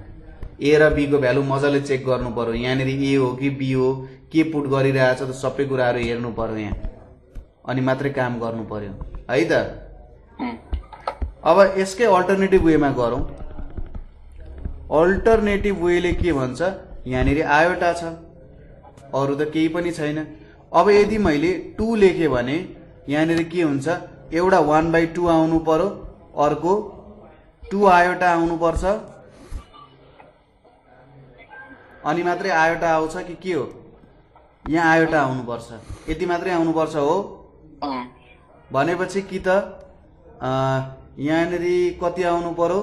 ए र बी को भ्यालु मजाले चेक गर्नु पर्यो। यहाँनेरि ए हो कि बी हो, के पुट गरिरहेछ त सबै कुराहरू हेर्नु पर्यो यहाँ, अनि मात्रै काम गर्नु पर्यो है त। अब यसकै अल्टरनेटिभ वेमा गरौँ। अल्टरनेटिभ वेले के भन्छ, यहाँनेरि आयोटा छ, अरू त केही पनि छैन। अब यदि मैले 2 लेखेँ भने यहाँनेरि के हुन्छ एउटा 1/2 आउनु पर्यो, अर्को 2 आयोटा आउनु पर्छ, अनि मात्रै आयोटा आउँछ कि के हो? यहाँ आयोटा आउनु पर्छ, यति मात्रै आउनु पर्छ हो। भनेपछि कि त यहाँनेरि कति आउनु पर्यो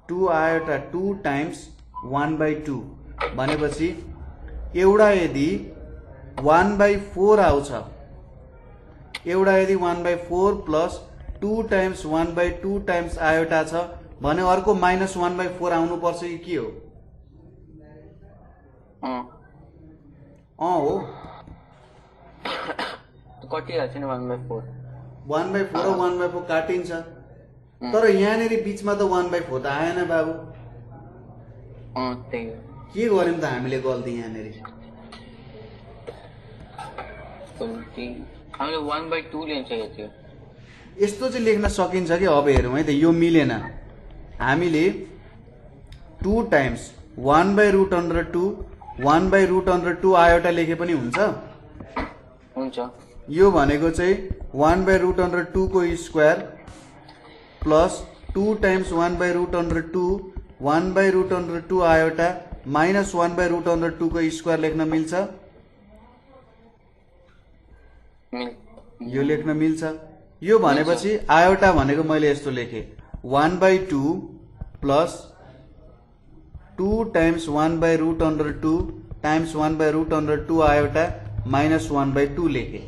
2 आयोटा 2 टाइम्स 1/2। भनेपछि एउटा यदि 1/4 आउँछ, एउटा यदि 1/4 प्लस 2 टाइम्स 1/2 टाइम्स आयोटा छ भने अर्को माइनस 1/4 आउनु पर्छ कि के हो? हो कटिहाल्छ नि 1/4। 1/4 र 1/4 काटिन्छ, तर यहाँनेरि बिचमा त 1/4 त आएन बाबु। त्यही हो। के गर्यौं त हामीले गल्ती यहाँनेरि? हामीले 1/2 लिन्छ थियो। यस्तो चाहिँ लेख्न सकिन्छ कि? अब हेरौँ है त, यो मिलेन। हामीले 2 टाइम्स 1/√2 1/√2 आयोटा लेखे पनि हुन्छ। यो भनेको चाहिँ 1/√2 को square plus 2 times 1/√2 1/√2 iota minus 1/√2 को स्क्वायर लेख्न मिल्छ? यो लेख्न मिल्छ। यो भनेपछि आयोटा भनेको मैले यस्तो लेखेँ 1/2 plus 2 times 1/√2 times 1/√2 iota minus 1/2 लेखेँ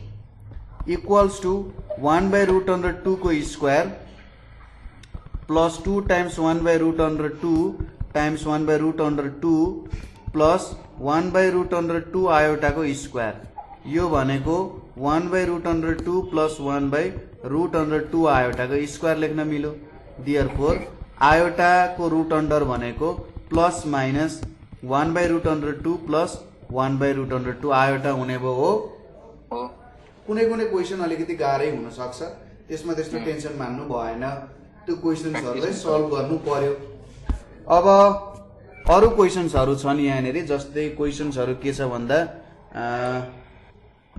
इक्वल्स टू 1/√2 को square plus 2 times 1/√2 times 1/√2 plus 1/√2 iota को स्क्वायर। यो भनेको 1/√2 प्लस 1/√2 आयोटा को स्क्वायर लेख्न मिल्यो। देयरफोर आयोटा को रूट अंडर भनेको प्लस माइनस 1/√2 प्लस 1/√2 आयोटा हुने भयो हो। कुनै कुनै क्वेसन अलिकति गाह्रै हुन सक्छ, त्यसमा त्यस्तो टेन्सन मान्नु भएन, त्यो क्वेसन्सहरुलाई सल्भ गर्नु पर्यो। अब अरु क्वेसन्सहरु छन् यहाँनेरि, जस्तै क्वेसन्सहरु के छ भन्दा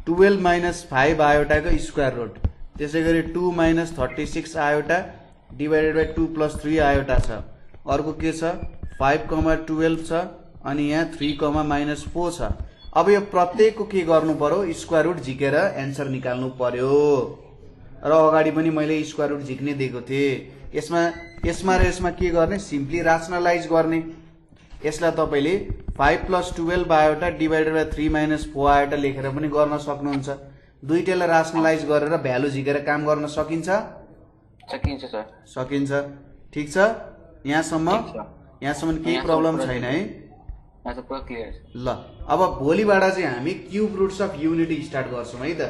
12 माइनस 5 आयोटाको स्क्वायर रुट, त्यसैगरी 2 minus 36 iota divided by 2 plus 3 iota छ। अर्को के छ 5,12 छ, अनि यहाँ 3,-4 छ। अब यो प्रत्येकको के गर्नु पर्यो, स्क्वायर रुट झिकेर एन्सर निकाल्नु पर्यो। र अगाडि पनि मैले स्क्वायर रुट झिक्ने दिएको थिएँ। यसमा र यसमा के गर्ने, सिम्पली राशनलाइज गर्ने। यसलाई तपाईले 5 + 12 आयोटा डिवाइडेड बाइ 3 - 4 आयोटा लेखेर पनि गर्न सक्नुहुन्छ। दुईटैलाई राशनलाइज गरेर भ्यालु झिकेर काम गर्न सकिन्छ? सकिन्छ सर। सकिन्छ। ठीक छ, यहाँसम्म केही प्रब्लम छैन है? अच्छा पुरा क्लियर छ। ल अब भोलिबाट चाहिँ हामी cube roots of unity start गर्छौँ है त।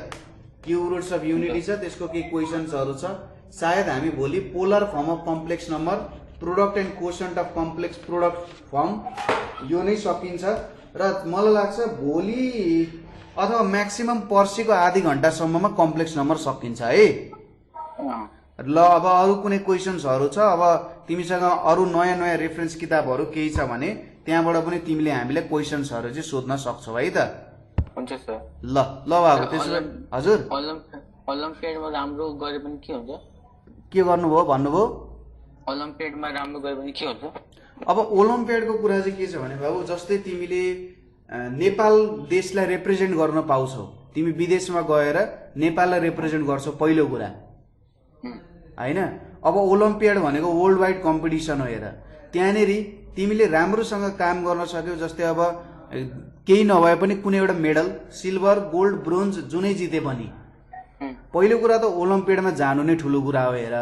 क्युब रुट्स अफ युनिटी छ, त्यसको केही क्वेसन्सहरू छ। सायद हामी भोलि polar form of complex number, product and quotient of complex product form यो नै सकिन्छ। र मलाई लाग्छ भोलि अथवा म्याक्सिमम पर्सिको आधी घन्टासम्ममा कम्प्लेक्स नम्बर सकिन्छ है। ल अब अरू कुनै क्वेसन्सहरू छ, अब तिमीसँग अरू नयाँ नयाँ रेफरेन्स किताबहरू केही छ भने त्यहाँबाट पनि तिमीले हामीलाई क्वेसन्सहरू चाहिँ सोध्न सक्छौ है त। हुन्छ सर। ल ल बाबु त्यसो भए हजुर ओलम्पियाडमा राम्रो गरे पनि के हुन्छ? के गर्नुभयो भन्नुभयो? ओलम्पियाडमा राम्रो गरे पनि के हुन्छ? अब ओलम्पियाडको कुरा चाहिँ के छ भने बाबु, जस्तै तिमीले नेपाल देशलाई रिप्रेजेन्ट गर्न पाउँछौ, तिमी विदेशमा गएर नेपाललाई रिप्रेजेन्ट गर्छौ पहिलो कुरा होइन। अब ओलम्पियाड भनेको वर्ल्ड वाइड कम्पिटिसन हो हेर, त्यहाँनिर तिमीले राम्रोसँग काम गर्न सक्यौ, जस्तै अब केही नभए पनि कुनै एउटा मेडल सिल्भर गोल्ड ब्रोन्ज जुनै जिते पनि पहिलो कुरा त ओलम्पियाडमा जानु नै ठुलो कुरा हो हेर।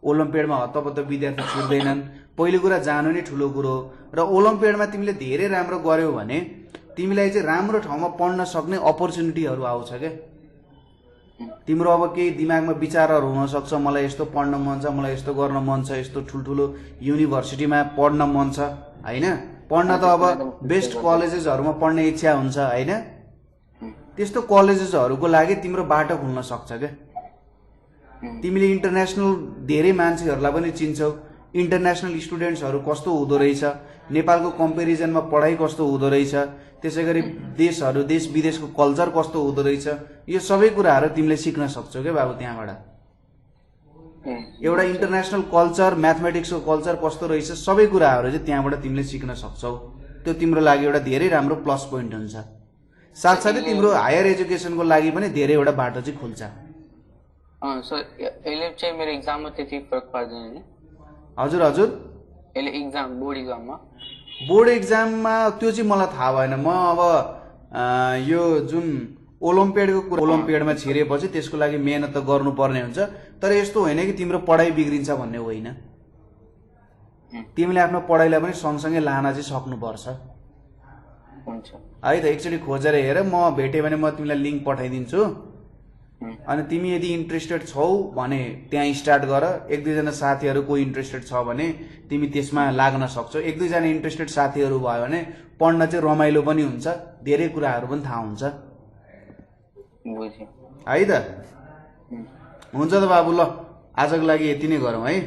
ओलम्पियाडमा हत्तपत्त विद्यार्थी छुट्दैनन्, पहिलो कुरा जानु नै ठुलो कुरो हो। र ओलम्पियाडमा तिमीले धेरै राम्रो गर्यौ भने तिमीलाई चाहिँ राम्रो ठाउँमा पढ्न सक्ने अपर्च्युनिटीहरू आउँछ क्या। तिम्रो अब केही दिमागमा विचारहरू हुनसक्छ, मलाई यस्तो पढ्न मन छ, मलाई यस्तो गर्न मन छ, यस्तो ठुल्ठुलो युनिभर्सिटीमा पढ्न मन छ होइन। पढ्न त अब बेस्ट कलेजेसहरूमा पढ्ने इच्छा हुन्छ होइन। त्यस्तो कलेजेसहरूको लागि तिम्रो बाटो खुल्न सक्छ क्या। तिमीले इन्टरनेसनल धेरै मान्छेहरूलाई पनि चिन्छौ, इन्टरनेसनल स्टुडेन्ट्सहरू कस्तो हुँदो रहेछ, नेपालको कम्पेरिजनमा पढाइ कस्तो हुँदो रहेछ, त्यसै गरी देशहरू देश विदेशको कल्चर कस्तो हुँदो रहेछ, यो सबै कुराहरू तिमीले सिक्न सक्छौ क्या बाबु त्यहाँबाट। एउटा इन्टरनेसनल कल्चर, म्याथमेटिक्सको कल्चर कस्तो रहेछ, सबै कुराहरू चाहिँ त्यहाँबाट तिमीले सिक्न सक्छौ। त्यो तिम्रो लागि एउटा धेरै राम्रो प्लस पोइन्ट हुन्छ। साथसाथै तिम्रो हायर एजुकेसनको लागि पनि धेरैवटा बाटो चाहिँ खुल्छ। सर यसले चाहिँ मेरो एक्जाममा त्यति फरक पार्दैन नि? हजुर हजुर, यसले एक्जाम बोर्ड एक्जाममा त्यो चाहिँ मलाई थाहा भएन। म अब यो जुन ओलम्पियाडको कुरा, ओलम्पियाडमा छिरेपछि त्यसको लागि मेहनत त गर्नुपर्ने हुन्छ, तर यस्तो होइन कि तिम्रो पढाइ बिग्रिन्छ भन्ने होइन। तिमीले आफ्नो पढाइलाई पनि सँगसँगै लान चाहिँ सक्नुपर्छ है त। एकचोटि खोजेर हेर, म भेटेँ भने म तिमीलाई लिङ्क पठाइदिन्छु, अनि तिमी यदि इन्ट्रेस्टेड छौ भने त्यहाँ स्टार्ट गर। एक दुईजना साथीहरू कोही इन्ट्रेस्टेड छ भने तिमी त्यसमा लाग्न सक्छौ। एक दुईजना इन्ट्रेस्टेड साथीहरू भयो भने पढ्न चाहिँ रमाइलो पनि हुन्छ, धेरै कुराहरू पनि थाहा हुन्छ है त। हुन्छ त बाबु, ल आजको लागि यति नै गरौँ है।